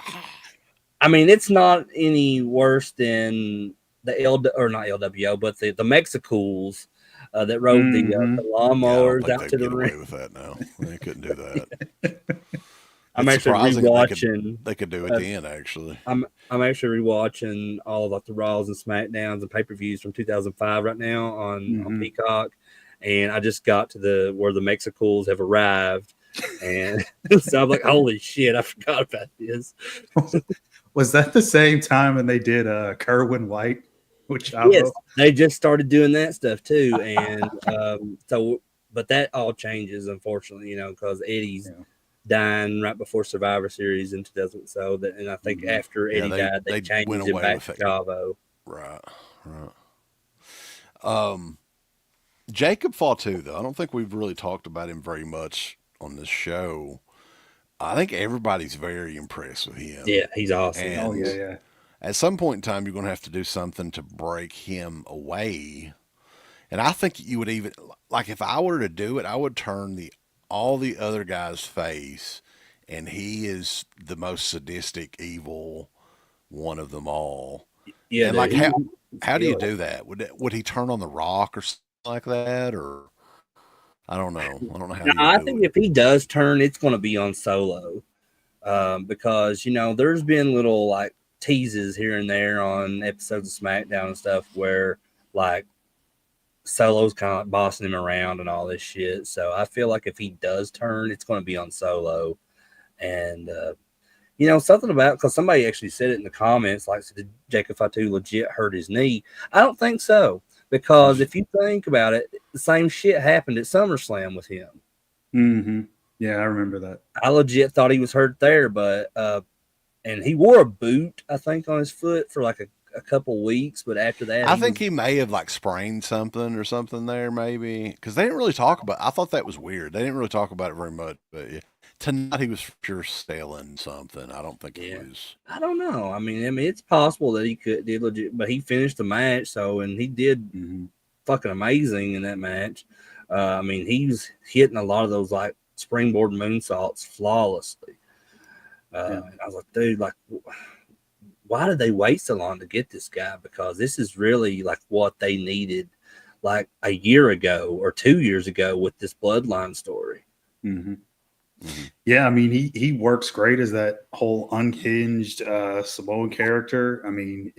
I mean, it's not any worse than the not LWO, but the Mexicools that rode the lawnmowers out to the away ring. with that now. They couldn't do that. I'm actually rewatching. They could do it then. Actually, I'm actually rewatching all of like the Raws and SmackDowns and pay-per-views from 2005 right now on Peacock, and I just got to where the Mexicools have arrived, and so I'm like, holy shit, I forgot about this. Was that the same time when they did Kerwin White? Yes, they just started doing that stuff too, and but that all changes, unfortunately, because Eddie's dying right before Survivor Series in 2000. So that, and I think after Eddie died, they changed him back to Chavo. Right. Jacob Fatu, though, I don't think we've really talked about him very much on this show. I think everybody's very impressed with him. Yeah, he's awesome. And at some point in time, you're going to have to do something to break him away. And I think you would even, like, if I were to do it, I would turn all the other guys' face, and he is the most sadistic, evil one of them all. Yeah, and like, how do you do that? Would he turn on the Rock or something like that, or I don't know. I don't know how. I think if he does turn, it's going to be on Solo, because there's been little like teases here and there on episodes of SmackDown and stuff where like Solo's kind of like bossing him around and all this shit. So I feel like if he does turn, it's going to be on Solo, and something about, because somebody actually said it in the comments, like, did Jacob Fatu legit hurt his knee? I don't think so. Because if you think about it, the same shit happened at SummerSlam with him. Mm-hmm. Yeah, I remember that. I legit thought he was hurt there, but and he wore a boot, I think, on his foot for like a couple weeks. But after that, I think he may have like sprained something or something there, maybe, because they didn't really talk about. I thought that was weird. They didn't really talk about it very much, but yeah. Tonight he was for sure selling something. I don't think he was. I don't know. I mean, it's possible that he did legit, but he finished the match. So, and he did fucking amazing in that match. I mean, he was hitting a lot of those like springboard moonsaults flawlessly. And I was like, dude, like, why did they wait so long to get this guy? Because this is really like what they needed, like a year ago or 2 years ago with this bloodline story. Mm-hmm. Mm-hmm. Yeah, I mean, he works great as that whole unhinged Samoan character. I mean,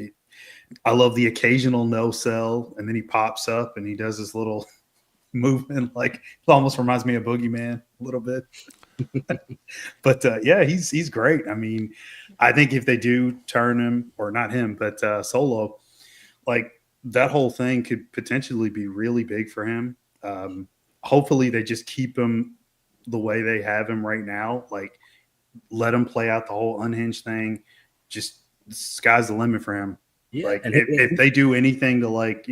I love the occasional no sell, and then he pops up and he does this little movement, like it almost reminds me of Boogeyman a little bit. But yeah, he's great. I mean, I think if they do turn him, or not him, but Solo, like that whole thing could potentially be really big for him. Hopefully, they just keep him the way they have him right now, like let him play out the whole unhinged thing. Just the sky's the limit for him. Yeah, like if they do anything to like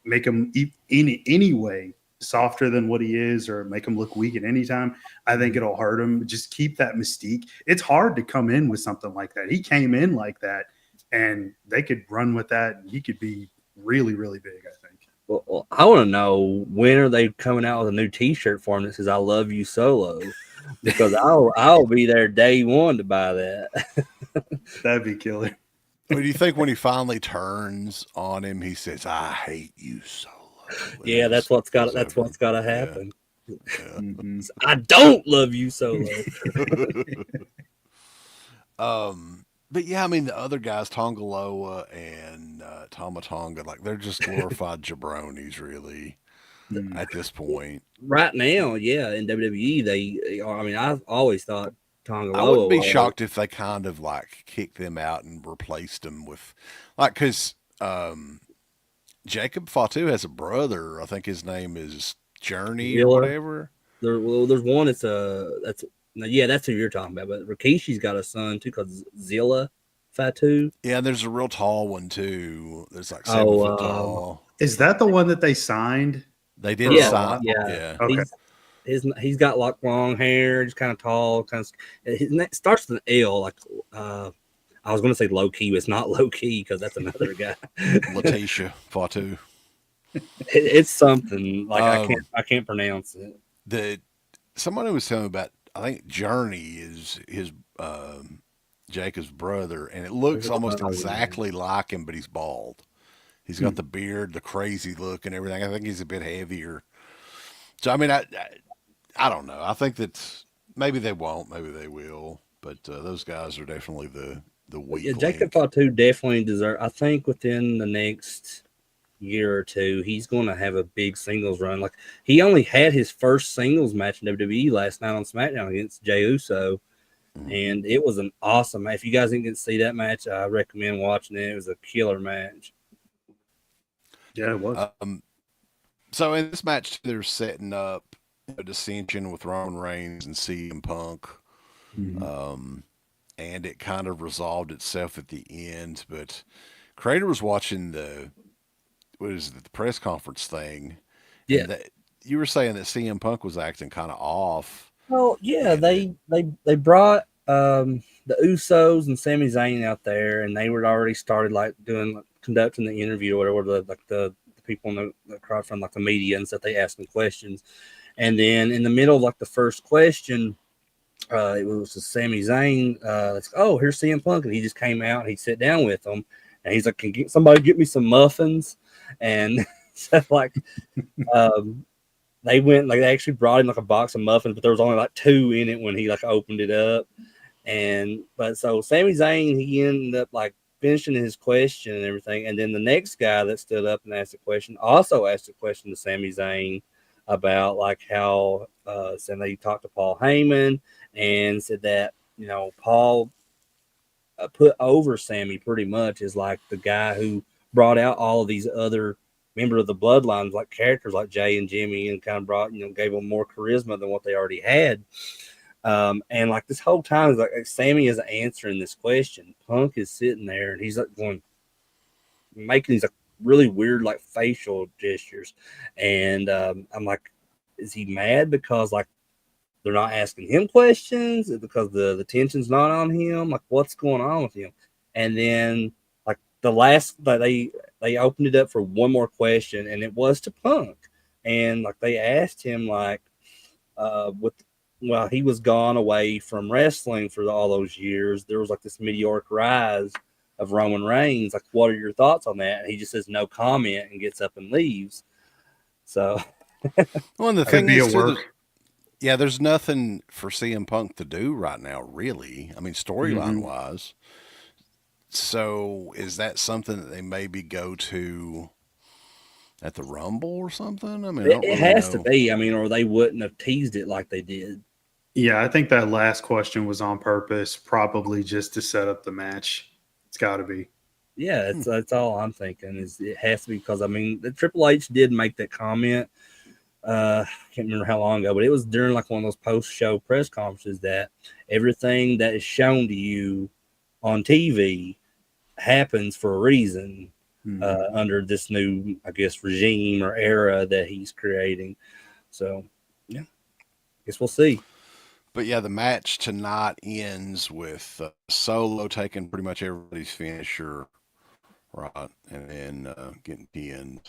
make him in any way softer than what he is, or make him look weak at any time, I think it'll hurt him. Just keep that mystique. It's hard to come in with something like that. He came in like that, and they could run with that, and he could be really, really big, I think. Well, I want to know, when are they coming out with a new T-shirt for him that says "I love you, Solo"? Because I'll be there day one to buy that. That'd be killer. What do you think when he finally turns on him? He says, "I hate you, Solo." Yeah, that's what's got to happen. Yeah. Mm-hmm. I don't love you, Solo. But yeah, I mean, the other guys, Tongaloa and Tama Tonga, like they're just glorified jabronis, really, at this point. Right now, yeah, in WWE, they are. I mean, I've always thought Tongaloa. I wouldn't be shocked if they kind of like kicked them out and replaced them with, like, because Jacob Fatu has a brother. I think his name is Journey or whatever. There's one. That's who you're talking about. But Rikishi's got a son too, called Zilla Fatu. Yeah, there's a real tall one too. There's like 7 foot tall. Is that the one that they signed? They did sign. Yeah. Okay. He's got like long hair. He's kind of tall. His name starts with an L. Like I was going to say low key, but it's not low key because that's another guy. Letitia Fatu. It's something like I can't pronounce it. the Somebody was telling me about. I think Journey is his Jacob's brother, and it looks almost Oh, yeah. exactly like him, but he's bald. He's Hmm. got the beard, the crazy look, and everything. I think he's a bit heavier. So I mean, I don't know. I think that maybe they won't, maybe they will, but those guys are definitely the But yeah, weak Jacob link. Fatu definitely deserve. I think within the next year or two, he's going to have a big singles run. Like he only had his first singles match in WWE last night on SmackDown against Jey Uso, Mhm. and it was an awesome match. If you guys didn't get to see that match, I recommend watching it. It was a killer match. Yeah, it was. So in this match, they're setting up a dissension with Roman Reigns and CM Punk, Mhm. um, and it kind of resolved itself at the end. But Crater was watching the press conference thing, Yeah. and that you were saying that CM Punk was acting kind of off, Well, yeah, and that they brought the Usos and Sami Zayn out there, and they were already started like doing conducting the interview or whatever, the people in the crowd from like the media and stuff. They asked them questions, and then in the middle of like the first question, it was Sami Zayn. It's, oh, here's CM Punk, and he just came out. And he sat down with them, and he's like, "Can somebody get me some muffins?" And so like um, they went like they actually brought him like a box of muffins, but there was only like two in it when he like opened it up. And but so Sami Zayn, he ended up like finishing his question and everything. And then the next guy that stood up and asked a question also asked a question to Sami Zayn about like how saying that he talked to Paul Heyman and said that Paul put over Sammy pretty much is like the guy who brought out all of these other members of the bloodlines, like characters like Jay and Jimmy, and kind of brought, gave them more charisma than what they already had. And like this whole time is like Sammy is answering this question. Punk is sitting there and he's like going, making these like really weird like facial gestures. And I'm like, is he mad because like they're not asking him questions because the tension's not on him? Like, what's going on with him? And then, like the last, like they opened it up for one more question, and it was to Punk, and like they asked him like, with while he was gone away from wrestling for all those years, there was like this meteoric rise of Roman Reigns. Like, what are your thoughts on that? And he just says no comment and gets up and leaves. So, well, and the Could thing be a is too, work. there's nothing for CM Punk to do right now, really. I mean, storyline Hmm. wise. So is that something that they maybe go to at the Rumble or something? I mean, I don't it really has to know. be. I mean, or they wouldn't have teased it like they did. Yeah, I think that last question was on purpose, probably just to set up the match. It's got to be. Yeah, that's all I'm thinking. Is it has to be because I mean, the Triple H did make that comment. I can't remember how long ago, but it was during like one of those post-show press conferences that everything that is shown to you on TV happens for a reason Hmm. under this new, I guess, regime or era that he's creating. So, yeah, guess we'll see. But yeah, the match tonight ends with Solo taking pretty much everybody's finisher, right, and then getting pinned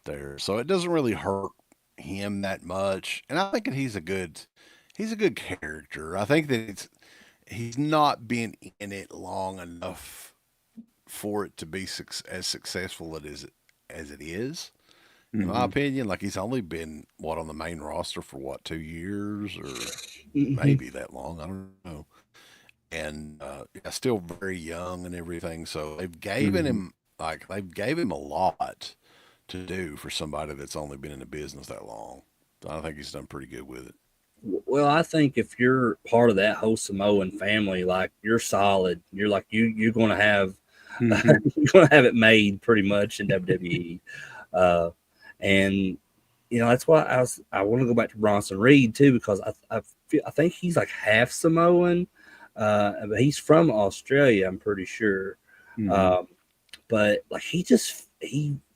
there. So it doesn't really hurt him that much, and I think that he's a good character. I think that he's not been in it long enough for it to be as successful as it is. In my Hmm. opinion, like he's only been on the main roster for what 2 years or Mm-hmm. maybe that long. I don't know. And yeah, still very young and everything. So Hmm. they've gave him a lot to do for somebody that's only been in the business that long. So I think he's done pretty good with it. Well, I think if you're part of that whole Samoan family, like you're solid. You're like you're going to have Hmm. you're going to have it made pretty much in WWE. Uh, and that's why I want to go back to Bronson Reed too because I think he's like half Samoan, but he's from Australia. I'm pretty sure. Hmm. Um, but like he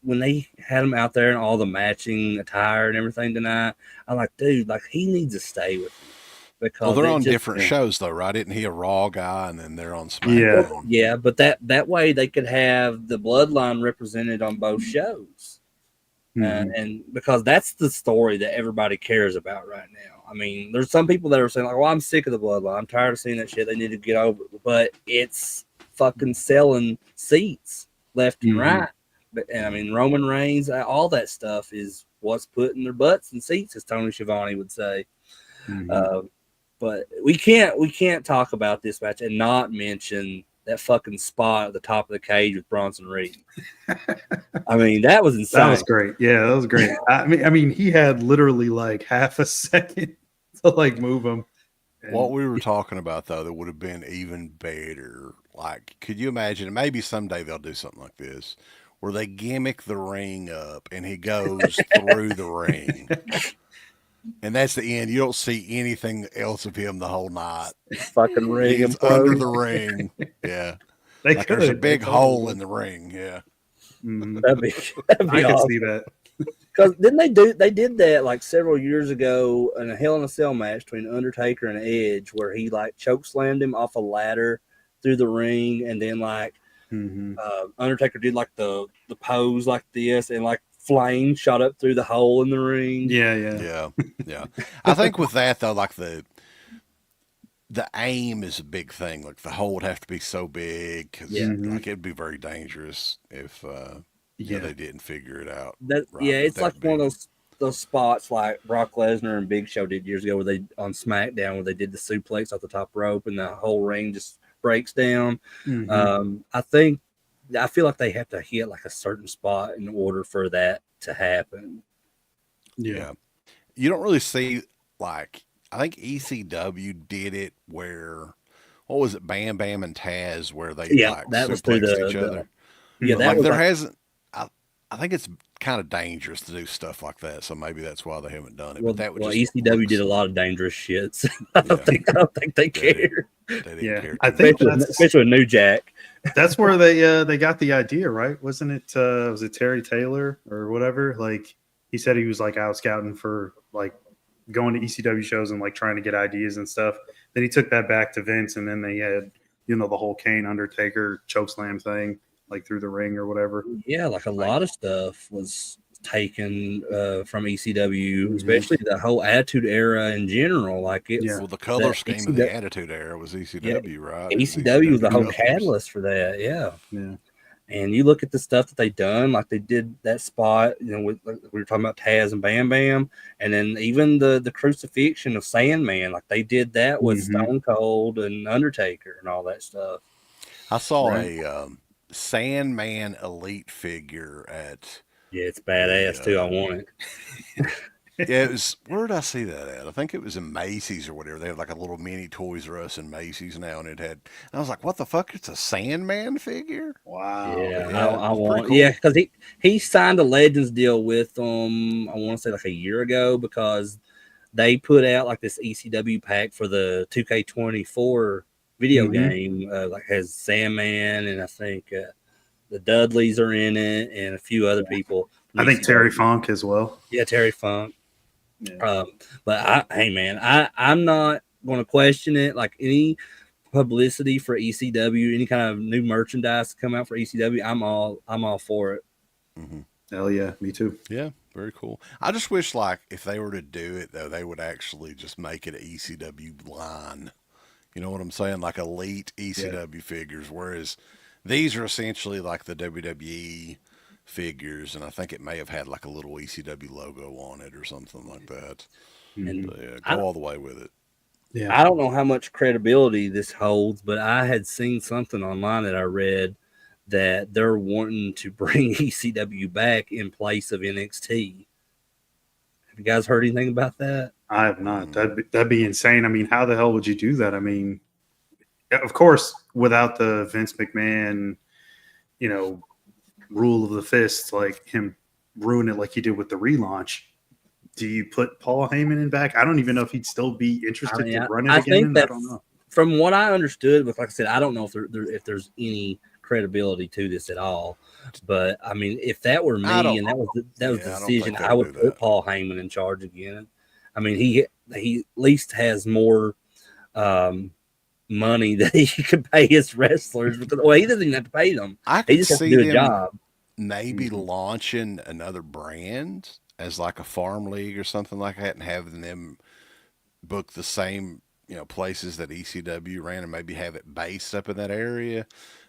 when they had him out there and all the matching attire and everything tonight, I'm like, dude, like he needs to stay with him Well, because they're it on just different Yeah. shows though, right? Isn't he a Raw guy and then they're on Yeah. SmackDown? yeah, but that way they could have the bloodline represented on both shows. And because that's the story that everybody cares about right now. I mean, there's some people that are saying like, "Well, I'm sick of the bloodline. I'm tired of seeing that shit. They need to get over it." But it's fucking selling seats left and right. And I mean, Roman Reigns, all that stuff is what's putting their butts in seats, as Tony Schiavone would say. But we can't talk about this match and not mention that fucking spot at the top of the cage with Bronson Reed. I mean, that was insane. That was great. Yeah, that was great. I mean, he had literally like half a second to like move him. What we were talking about though, that would have been even better. Like, could you imagine? Maybe someday they'll do something like this, where they gimmick the ring up and he goes through the ring. And that's the end. You don't see anything else of him the whole night. Fucking ring. He's under the ring. Yeah. Like there's a big hole in the ring. Yeah. That'd be I awesome. can see that. Because they did that like several years ago in a Hell in a Cell match between Undertaker and Edge, where he like chokeslammed him off a ladder through the ring, and then like Undertaker did like the pose like this, and like flame shot up through the hole in the ring. Yeah. I think with that though, like the aim is a big thing. Like the hole would have to be so big because like it'd be very dangerous if they didn't figure it out. It's like one of those spots like Brock Lesnar and Big Show did years ago, where they on SmackDown, where they did the suplex off the top rope and the whole ring just breaks down. I feel like they have to hit like a certain spot in order for that to happen. Yeah. You don't really see, like, I think ECW did it where, what was it, Bam Bam and Taz, where they like that was suplexed each other. Yeah, that like was there hasn't. I think it's kind of dangerous to do stuff like that, so maybe that's why they haven't done it. Well, but that would ECW did a lot of dangerous shit. So I don't think they care. They didn't care. I think especially with New Jack. That's where they got the idea, right? Wasn't it? Was it Terry Taylor or whatever? Like he said he was like out scouting for like going to ECW shows and like trying to get ideas and stuff. Then he took that back to Vince, and then they had the whole Kane Undertaker chokeslam thing like through the ring or whatever. Yeah, like a lot of stuff was taken from ECW, especially the whole Attitude Era in general. Like well, the color scheme of the Attitude Era was ECW, right? ECW was the whole catalyst for that. Yeah. And you look at the stuff that they done, like they did that spot, we were talking about Taz and Bam Bam, and then even the crucifixion of Sandman, like they did that with Stone Cold and Undertaker and all that stuff. I saw a Sandman Elite figure at. Yeah, it's badass too. I want it. Yeah, it was. Where did I see that at? I think it was in Macy's or whatever. They have like a little mini Toys R Us in Macy's now, and and I was like, "What the fuck? It's a Sandman figure!" Wow. Yeah, I want. Cool. Yeah, because he signed a Legends deal with them. I want to say like a year ago, because they put out like this ECW pack for the 2K24 video game. Like has Sandman, and I think the Dudleys are in it, and a few other people. I think Terry Funk as well. Yeah, Terry Funk. Yeah. But I'm not going to question it. Like any publicity for ECW, any kind of new merchandise to come out for ECW, I'm all for it. Hell yeah, me too. Yeah, very cool. I just wish like if they were to do it though, they would actually just make it an ECW line. You know what I'm saying? Like elite ECW figures, whereas these are essentially like the WWE figures, and I think it may have had like a little ECW logo on it or something like that. And go all the way with it. Yeah, I don't know how much credibility this holds, but I had seen something online that I read that they're wanting to bring ECW back in place of NXT. Have you guys heard anything about that? I have not. That'd be insane. I mean, how the hell would you do that? I mean, of course, without the Vince McMahon, rule of the fist, like him ruin it like he did with the relaunch. Do you put Paul Heyman in back? I don't even know if he'd still be interested to run it again. I don't know. From what I understood, like I said, I don't know if there's any credibility to this at all. But I mean, if that were me and that was the decision, I would put Paul Heyman in charge again. I mean, he at least has more money that he could pay his wrestlers, because he doesn't even have to pay them. He just has to do a job. maybe launching another brand as like a farm league or something like that, and having them book the same places that ECW ran, and maybe have it based up in that area.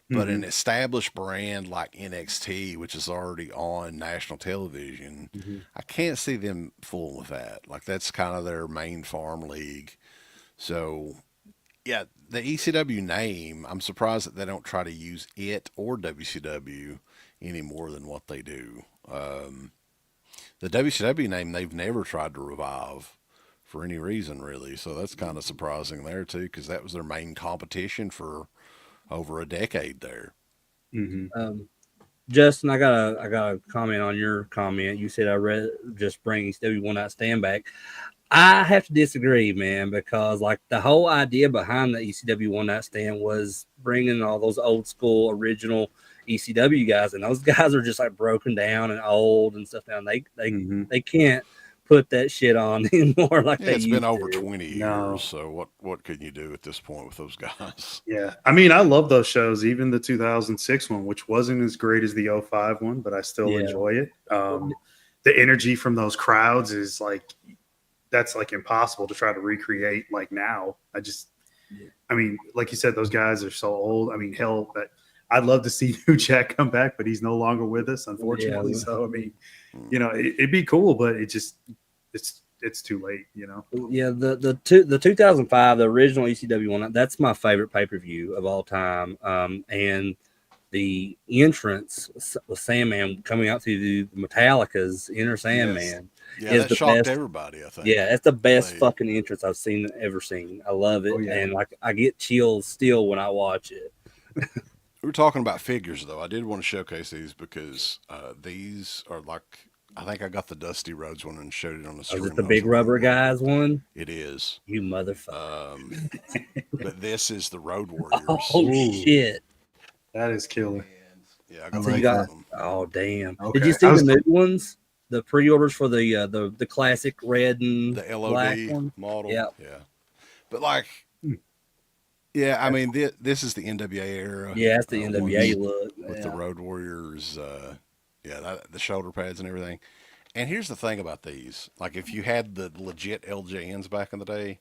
But an established brand like NXT, which is already on national television, I can't see them fooling with that. Like that's kind of their main farm league. So yeah, the ECW name, I'm surprised that they don't try to use it or WCW any more than what they do. The WCW name they've never tried to revive for any reason really, so that's kind of surprising there too, because that was their main competition for over a decade there. Justin, I got a comment on your comment. You said I read just bring ECW One Night Stand back. I have to disagree, man, because like the whole idea behind the ECW One Night Stand was bringing all those old school original ECW guys, and those guys are just like broken down and old and stuff. Now they can't put that shit on anymore like Yeah, they it's used been over to. 20 years, No. so what can you do at this point with those guys? Yeah. I mean, I love those shows, even the 2006 one, which wasn't as great as the '05 one, but I still Yeah. enjoy it. The energy from those crowds is like, that's like impossible to try to recreate like now. I mean, like you said, those guys are so old. I mean, hell, that I'd love to see New Jack come back, but he's no longer with us, unfortunately. Yeah. So, I mean, it'd be cool, but it's too late, Yeah, the 2005, the original ECW one, that's my favorite pay-per-view of all time. And the entrance with Sandman coming out through the Metallica's Inner Sandman Yeah, is that the shocked best. everybody, I think. Yeah, it's the best Like, fucking entrance I've ever seen. I love it, Oh, yeah. and like I get chills still when I watch it. we were talking about figures, though. I did want to showcase these because these are like, I think I got the Dusty Rhodes one and showed it on the Is stream. it the big rubber guys one? It is. You motherfucker! But this is the Road Warriors. Oh shit! That is killer. Yeah, I I got So like you both got of them. oh damn! Okay. Did you see the new ones? The pre-orders for the classic red and The black LOD one. model. Yeah. Yeah. But like, yeah, I mean, this is the NWA era. Yeah, that's the NWA ones look. with the Yeah. Road Warriors. The shoulder pads and everything. And here's the thing about these: like, if you had the legit LJNs back in the day,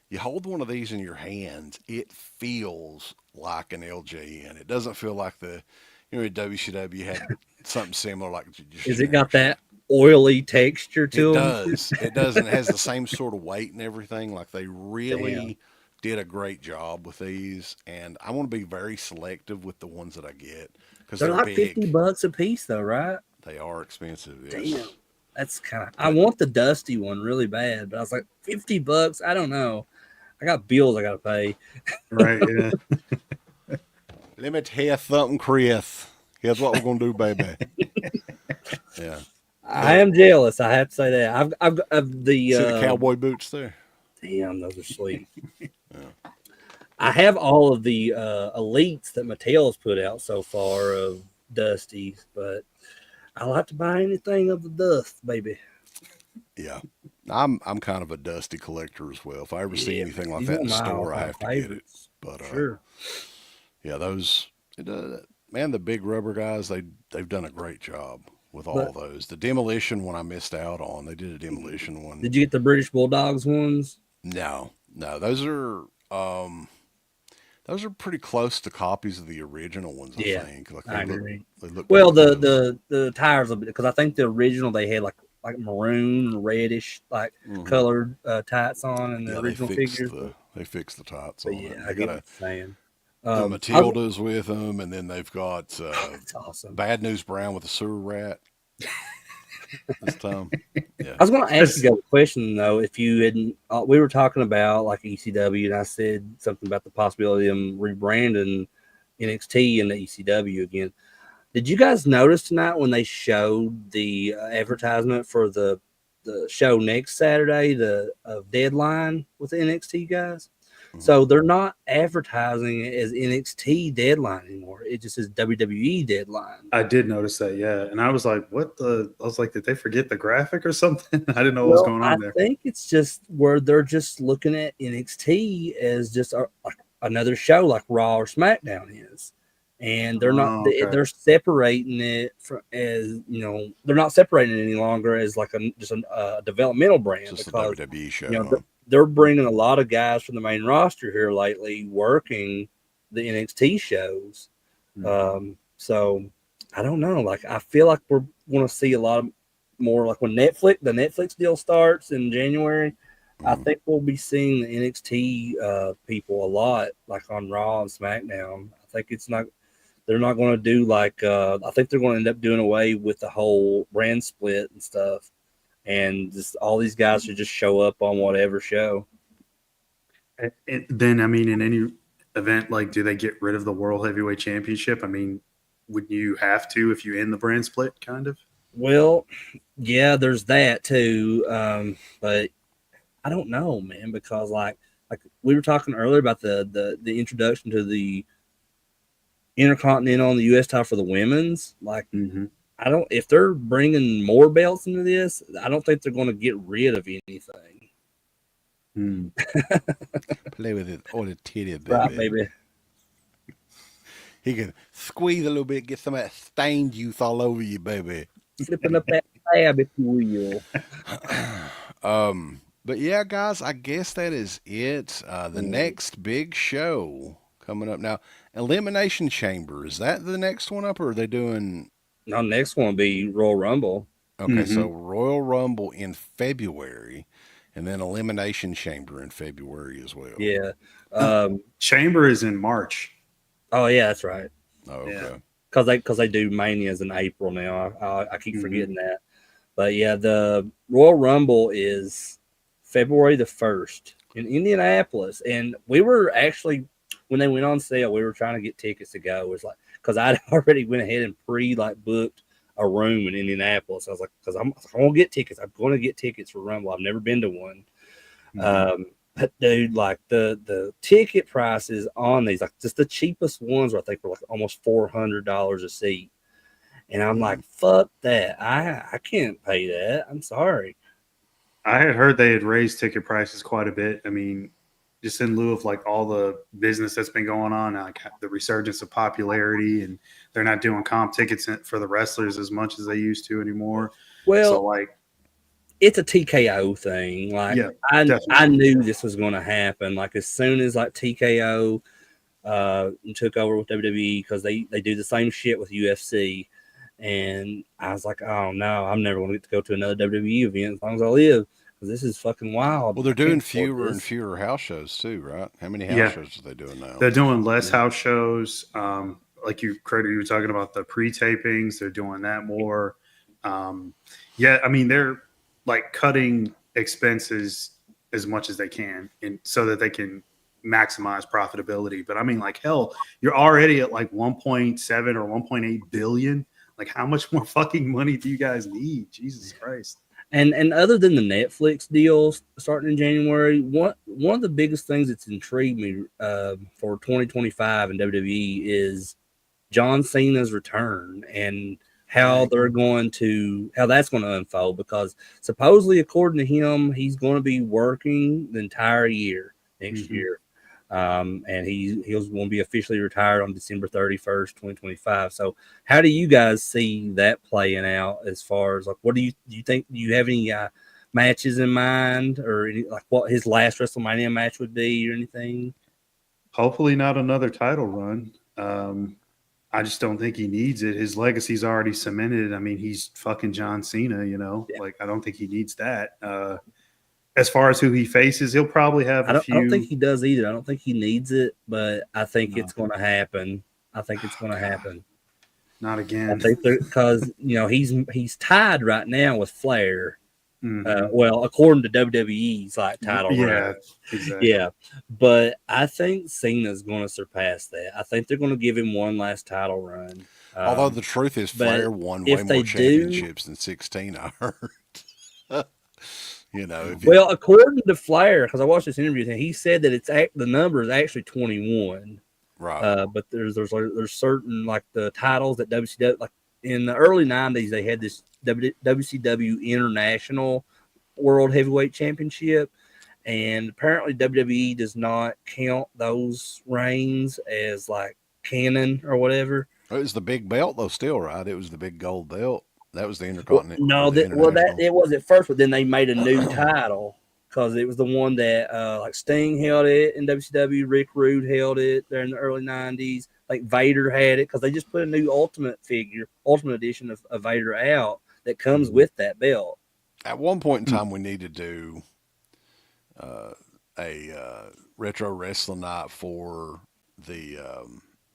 you hold one of these in your hands, it feels like an LJN. It doesn't feel like WCW had something similar. Like, Is it got that oily texture to It them? does. It does, and it has the same sort of weight and everything. Like they really Damn. did a great job with these, and I want to be very selective with the ones that I get because They're like big. $50 a piece, though, right? They are expensive. Yes. Damn, that's kind of. I want the Dusty one really bad, but I was like, $50. I don't know. I got bills I got to pay. Right. Yeah. Let me tell you something, Chris. Here's what we're gonna do, baby. Yeah. I am jealous. I have to say that. I've the See the cowboy boots there. damn, those are sweet. I have all of the elites that Mattel's put out so far of Dusty's, but I'll have to buy anything of the dust, baby. Yeah. I'm kind of a Dusty collector as well. If I ever see anything like that in the store, I have to get it. But sure. Yeah, those man, the big rubber guys, they've done a great job with all those. The demolition one I missed out on. They did a demolition one. Did you get the British Bulldogs ones? No, those are pretty close to copies of the original ones. I think. Like I agree. They look well, pretty close. the tires of it, because I think the original they had like maroon, reddish, like colored tights on in the original figures. They fixed the tights but on yeah, it. I get what you're saying. The Matilda's with them, and then they've got that's awesome. Bad News Brown with a sewer rat. This time, yeah. I was going to ask you a question though. If you hadn't, we were talking about like ECW, and I said something about the possibility of them rebranding NXT and the ECW again. Did you guys notice tonight when they showed the advertisement for the show next Saturday, the Deadline with the NXT guys? So they're not advertising it as NXT Deadline anymore. It just says WWE Deadline. I did notice that, yeah. And I was like, I was like, did they forget the graphic or something? I didn't know what was going on there. I think it's just where they're just looking at NXT as just another show like Raw or SmackDown is. and they're not. Oh, okay. They're separating it from as they're not separating it any longer as like just a developmental brand Just a because WWE show. they're bringing a lot of guys from the main roster here lately working the NXT shows. So I don't know. Like I feel like we're going to see a lot more like when the Netflix deal starts in January. I think we'll be seeing the NXT people a lot, like on Raw and SmackDown. I think they're not going to do like, I think they're going to end up doing away with the whole brand split and stuff. And just all these guys should just show up on whatever show. Then, I mean, in any event, like, do they get rid of the World Heavyweight Championship? I mean, would you have to if you end the brand split, kind of? Well, yeah, there's that too. But I don't know, man, because like we were talking earlier about the introduction to the Intercontinental and the U.S. title for the women's. Like, I don't, if they're bringing more belts into this, I don't think they're going to get rid of anything. Play with it, all the titty, baby. Right, baby. He can squeeze a little bit, get some of that stain juice all over you, baby. Slipping up that tab, if you will. But yeah, guys, I guess that is it. The next big show coming up now, Elimination Chamber. Is that the next one up, or are they doing? No, next one will be Royal Rumble. Okay, so Royal Rumble in February, and then Elimination Chamber in February as well. Yeah. Chamber is in March. Oh yeah, that's right. Oh, okay. Because they do Manias in April now. I keep forgetting that. But yeah, the Royal Rumble is February the 1st in Indianapolis, and we were actually, when they went on sale, we were trying to get tickets to go. It was like, because I'd already went ahead and booked a room in Indianapolis. I was like, because I'm going to get tickets. I'm going to get tickets for Rumble. I've never been to one. But dude, like the ticket prices on these, like just the cheapest ones, I think were like almost $400 a seat. And I'm like, fuck that. I can't pay that. I'm sorry. I had heard they had raised ticket prices quite a bit. I mean, just in lieu of like all the business that's been going on, like the resurgence of popularity, and they're not doing comp tickets for the wrestlers as much as they used to anymore. Well, so like, it's a TKO thing. Like, yeah, I knew this was going to happen. Like, as soon as like TKO took over with WWE, because they do the same shit with UFC, and I was like, oh no, I'm never going to get to go to another WWE event as long as I live, because this is fucking wild. Well, they're doing fewer and fewer house shows too, right? How many house shows are they doing now? They're doing less house shows. Like you were talking about the pre-tapings. They're doing that more. Yeah, I mean, they're like cutting expenses as much as they can, and so that they can maximize profitability. But I mean, like, hell, you're already at like 1.7 or 1.8 billion. Like, how much more fucking money do you guys need? Jesus Christ. And other than the Netflix deals starting in January, one of the biggest things that's intrigued me for 2025 in WWE is John Cena's return and how that's going to unfold, because supposedly, according to him, he's going to be working the entire year next year. And he was going to be officially retired on December 31st, 2025. So how do you guys see that playing out as far as like, what do you think? Do you have any matches in mind, or any, like what his last WrestleMania match would be or anything? Hopefully not another title run. I just don't think he needs it. His legacy's already cemented. I mean, he's fucking John Cena, like, I don't think he needs that. As far as who he faces, he'll probably have a few. I don't think he does either. I don't think he needs it, but I think it's going to happen. I think it's going to happen. Not again. I think because he's tied right now with Flair. Well, according to WWE's like title run. Exactly. Yeah, but I think Cena's going to surpass that. I think they're going to give him one last title run. Although the truth is, Flair won way more championships than 16. I heard. Well, according to Flair, because I watched this interview, and he said that the number is actually 21. Right. But there's certain like the titles that WCW, like in the early 90s, they had this WCW International World Heavyweight Championship, and apparently WWE does not count those reigns as like Cannon or whatever. It was the big belt though, still, right? It was the big gold belt. That was the Well, Intercontinental or no, the that International. it was at first, but then they made a new title because it was the one that like Sting held it in WCW, Rick Rude held it there in the early '90s. Like Vader had it because they just put a new Ultimate Edition of Vader out that comes with that belt. At one point in time, we need to do uh, a retro wrestling night for the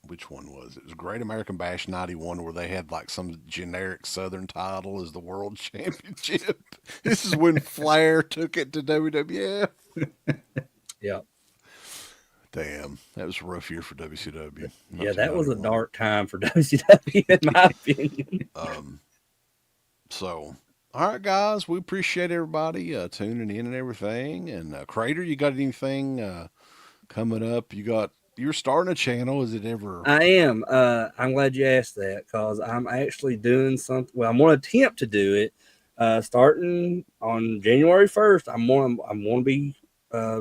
which one was it? It was Great American Bash '91 where they had like some generic Southern title as the World Championship. This is when Flair took it to WWF. Yeah, Damn, that was a rough year for WCW. yeah, that was a 1991. dark time for WCW in my opinion. So, all right, guys, we appreciate everybody tuning in and everything. And Crater, you got anything coming up? You're starting a channel. Is it ever? I am. I'm glad you asked that because I'm actually doing something. Well, I'm going to attempt to do it starting on January 1st. I'm going to be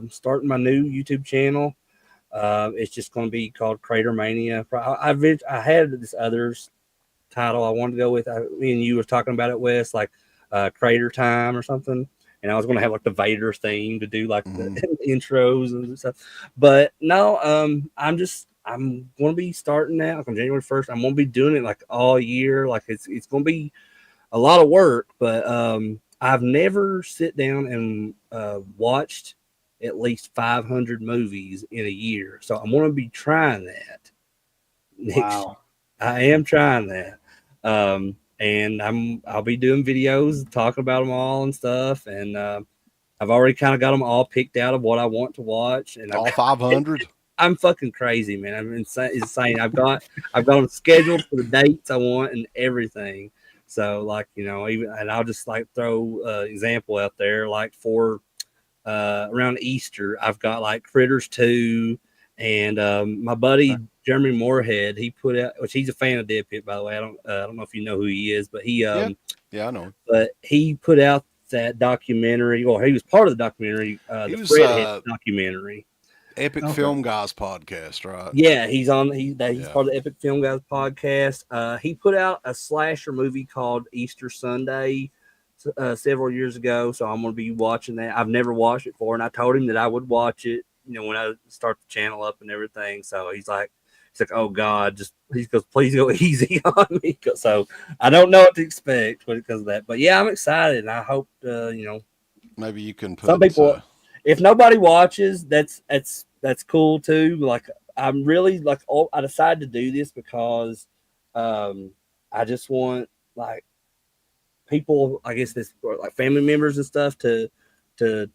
starting my new YouTube channel. It's just going to be called Crater Mania. I had this other title I wanted to go with. Me and you were talking about it, Wes, like Crater Time or something. And I was going to have like the Vader theme to do like the intros and stuff. But no, I'm going to be starting that like on January 1st. I'm going to be doing it like all year. Like it's going to be a lot of work, but I've never sit down and watched at least 500 movies in a year. So I'm going to be trying that. Wow. I am trying that. And I'll be doing videos talking about them all and stuff. And I've already kind of got them all picked out of what I want to watch. And All 500? I'm fucking crazy, man. I'm insane. I've got them scheduled for the dates I want and everything. So like, and I'll just like throw example out there, like for around Easter, I've got like Critters 2 and my buddy Jeremy Moorhead, he put out, which he's a fan of Dead Pit, by the way. I don't know if you know who he is, but he yeah, I know. But he put out that documentary, or he was part of the documentary, the Fredhead documentary. Epic Film Guys podcast, right? Yeah, he's part of the Epic Film Guys podcast. He put out a slasher movie called Easter Sunday several years ago, so I'm going to be watching that. I've never watched it before, and I told him that I would watch it, when I start the channel up and everything. So he's like, oh God, he goes, please go easy on me. So I don't know what to expect because of that, but yeah, I'm excited, and I hope maybe you can put some people. If nobody watches, that's cool too. Like I'm really like, I decided to do this because I just want like people, I guess this like family members and stuff to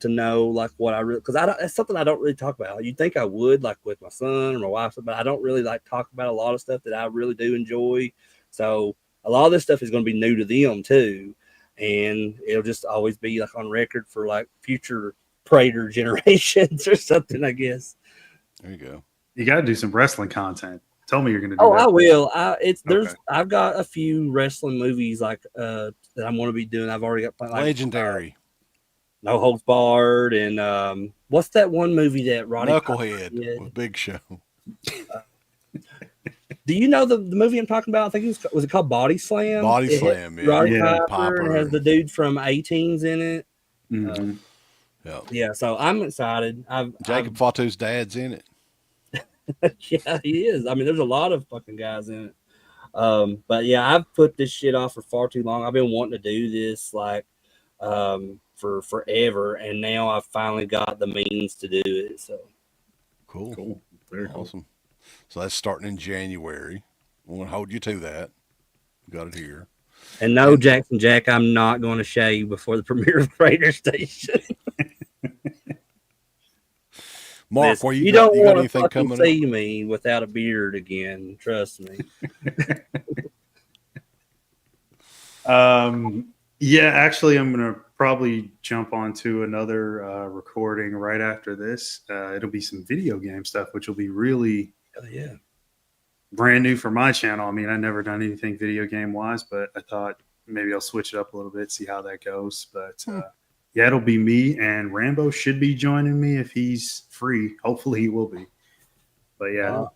know like what I really, because that's something I don't really talk about. You'd think I would, like with my son or my wife, but I don't really like talk about a lot of stuff that I really do enjoy. So a lot of this stuff is going to be new to them too, and it'll just always be like on record for like future Prater generations or something, I guess. There you go. You got to do some wrestling content. Tell me you're going to do that. I will. I've got a few wrestling movies like that I'm going to be doing. I've already got like Legendary. No Holds Barred, and what's that one movie that Roddy Knucklehead with Big Show? Do you know the movie I'm talking about? I think was it called Body Slam? Body Slam, yeah. Roddy Piper has the dude from A-Teens in it. Mm-hmm. Yeah, so I'm excited. Jacob Fatu's dad's in it. Yeah, he is. I mean, there's a lot of fucking guys in it. But yeah, I've put this shit off for far too long. I've been wanting to do this like for forever, and now I've finally got the means to do it. So cool. Very awesome. So that's starting in January. I'm going to hold you to that. Got it here. And no, Jackson Jack, I'm not going to shave before the premiere of Crater Station. Mark, where you don't want to fucking see me without a beard again. Trust me. Yeah, actually, I'm going to probably jump onto another recording right after this. It'll be some video game stuff, which will be really brand new for my channel. I mean, I've never done anything video game wise, but I thought maybe I'll switch it up a little bit, see how that goes. But yeah, it'll be me, and Rambo should be joining me if he's free. Hopefully he will be. But yeah,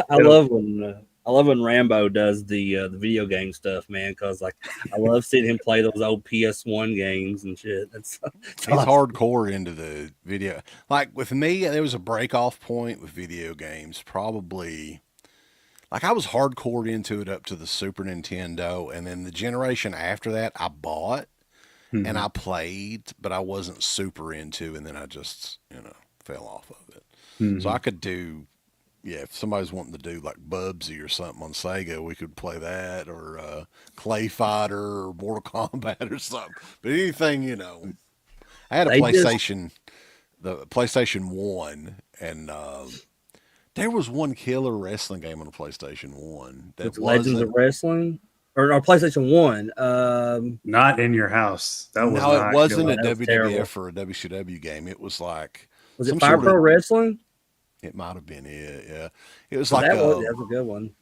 I love when Rambo does the video game stuff, man. Because like I love seeing him play those old PS1 games and shit. It's He's awesome. hardcore into the video. Like with me, there was a break off point with video games. Probably, like I was hardcore into it up to the Super Nintendo, and then the generation after that, I bought and I played, but I wasn't super into, and then I just fell off of it. So I could do. Yeah, if somebody's wanting to do like Bubsy or something on Sega, we could play that, or Clay Fighter or Mortal Kombat or something. But anything, I had a They just PlayStation, the PlayStation 1, and there was one killer wrestling game on the PlayStation 1 that with Legends of wasn't. Wrestling or PlayStation 1. not in your house. That was No, it not wasn't a good. That was terrible. WWF or a WCW game. It was like Was it some Fire sort Pro of. Wrestling? It might have been it. Yeah, it was like That was a good one.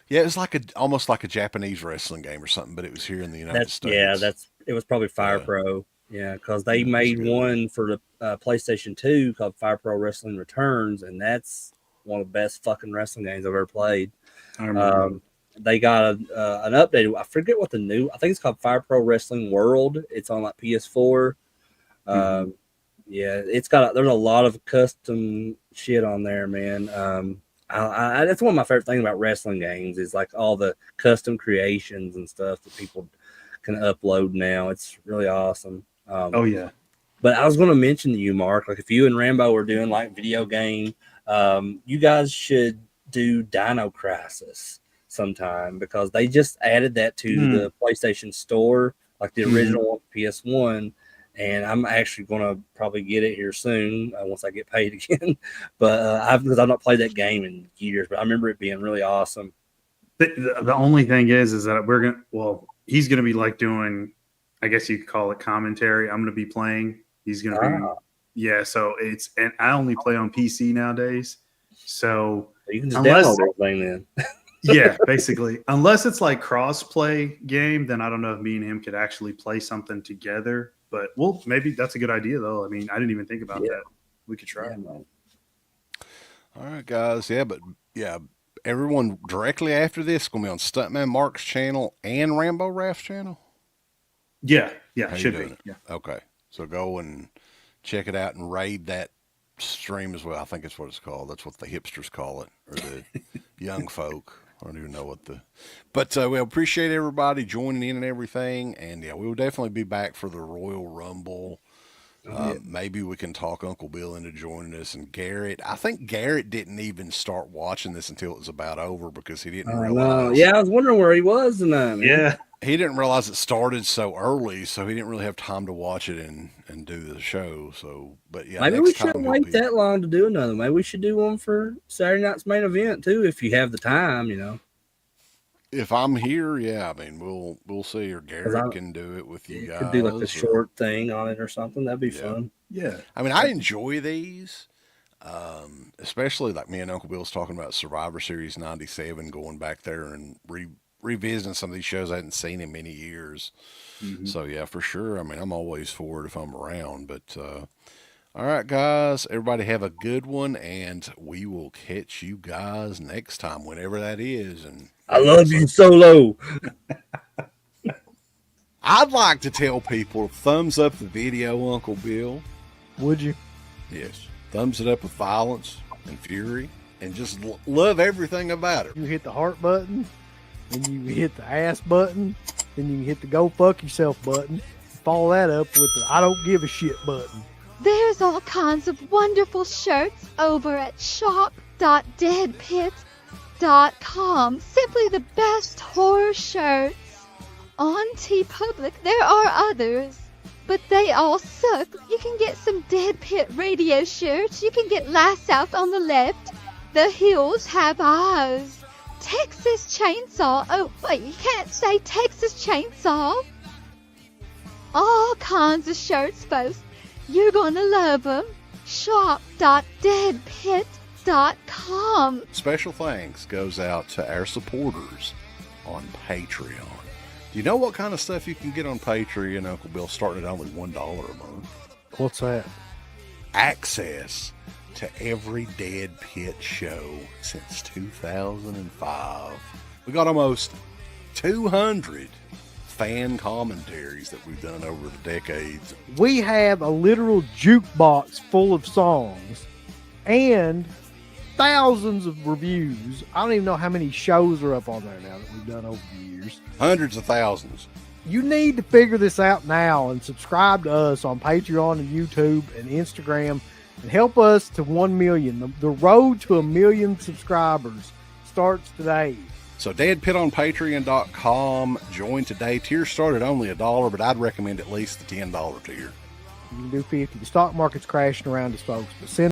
yeah, it was like almost like a Japanese wrestling game or something, but it was here in the United States. It was probably Fire Yeah. Pro. Yeah, because they Yeah, it was made good. one for the PlayStation 2 called Fire Pro Wrestling Returns, and that's one of the best fucking wrestling games I've ever played. I remember. They got an update. I forget what I think it's called Fire Pro Wrestling World. It's on like PS4. Yeah, there's a lot of custom shit on there, man. That's one of my favorite things about wrestling games is like all the custom creations and stuff that people can upload now. It's really awesome. Oh yeah. But I was going to mention to you, Mark, like if you and Rambo were doing like video game, you guys should do Dino Crisis sometime because they just added that to the PlayStation Store, like the original PS1. And I'm actually going to probably get it here soon once I get paid again. But because I've not played that game in years, but I remember it being really awesome. The only thing is that he's gonna be like doing, I guess you could call it commentary. I'm gonna be playing. He's gonna be, yeah. So and I only play on PC nowadays. So you can just download everything then. Yeah, basically, unless it's like cross-play game, then I don't know if me and him could actually play something together. But maybe that's a good idea, though. I mean, I didn't even think about that. We could try. Yeah, All right, guys. Yeah, but everyone directly after this is going to be on Stuntman Mark's channel and Rambo Raft's channel. Yeah, How should you doing be. it? Yeah. Okay, so go and check it out and raid that stream as well. I think it's what it's called. That's what the hipsters call it, or the young folk. I don't even know what but we appreciate everybody joining in and everything. And yeah, we will definitely be back for the Royal Rumble. Maybe we can talk Uncle Bill into joining us, and Garrett. I think Garrett didn't even start watching this until it was about over because he didn't realize. Yeah, I was wondering where he was tonight. Yeah. He didn't realize it started so early, so he didn't really have time to watch it and do the show. So, but yeah, maybe we shouldn't wait that long to do another. Maybe we should do one for Saturday night's main event too, if you have the time. If I'm here, yeah, I mean we'll see. Or Garrett can do it with you guys. Could do like a short thing on it or something. That'd be fun. Yeah, I mean I enjoy these, especially like me and Uncle Bill's talking about Survivor Series '97, going back there and revisiting some of these shows I hadn't seen in many years. So yeah, for sure. I mean, I'm always for it if I'm around. But all right, guys, everybody have a good one, and we will catch you guys next time, whenever that is. And I love you, Solo. I'd like to tell people, thumbs up the video, Uncle Bill. Would you? Yes, thumbs it up with violence and fury, and just love everything about it. You hit the heart button, then you hit the ass button, then you hit the go fuck yourself button. Follow that up with the I don't give a shit button. There's all kinds of wonderful shirts over at shop.deadpit.com. Simply the best horror shirts. On TeePublic, there are others, but they all suck. You can get some Dead Pit Radio shirts. You can get Last South on the left. The Hills Have Eyes. Texas Chainsaw. Oh, wait, you can't say Texas Chainsaw. All kinds of shirts, folks. You're gonna love them. Shop.deadpit.com. Special thanks goes out to our supporters on Patreon. Do you know what kind of stuff you can get on Patreon, Uncle Bill, starting at only $1 a month? What's that? Access to every Dead Pit show since 2005. We got almost 200 fan commentaries that we've done over the decades. We have a literal jukebox full of songs and thousands of reviews. I don't even know how many shows are up on there now that we've done over the years. Hundreds of thousands. You need to figure this out now and subscribe to us on Patreon and YouTube and Instagram and help us to 1 million. The road to 1 million subscribers starts today. So deadpitonpatreon.com. Join today. Tiers start at only $1, but I'd recommend at least the $10 tier. You can do 50. The stock market's crashing around us, folks, but send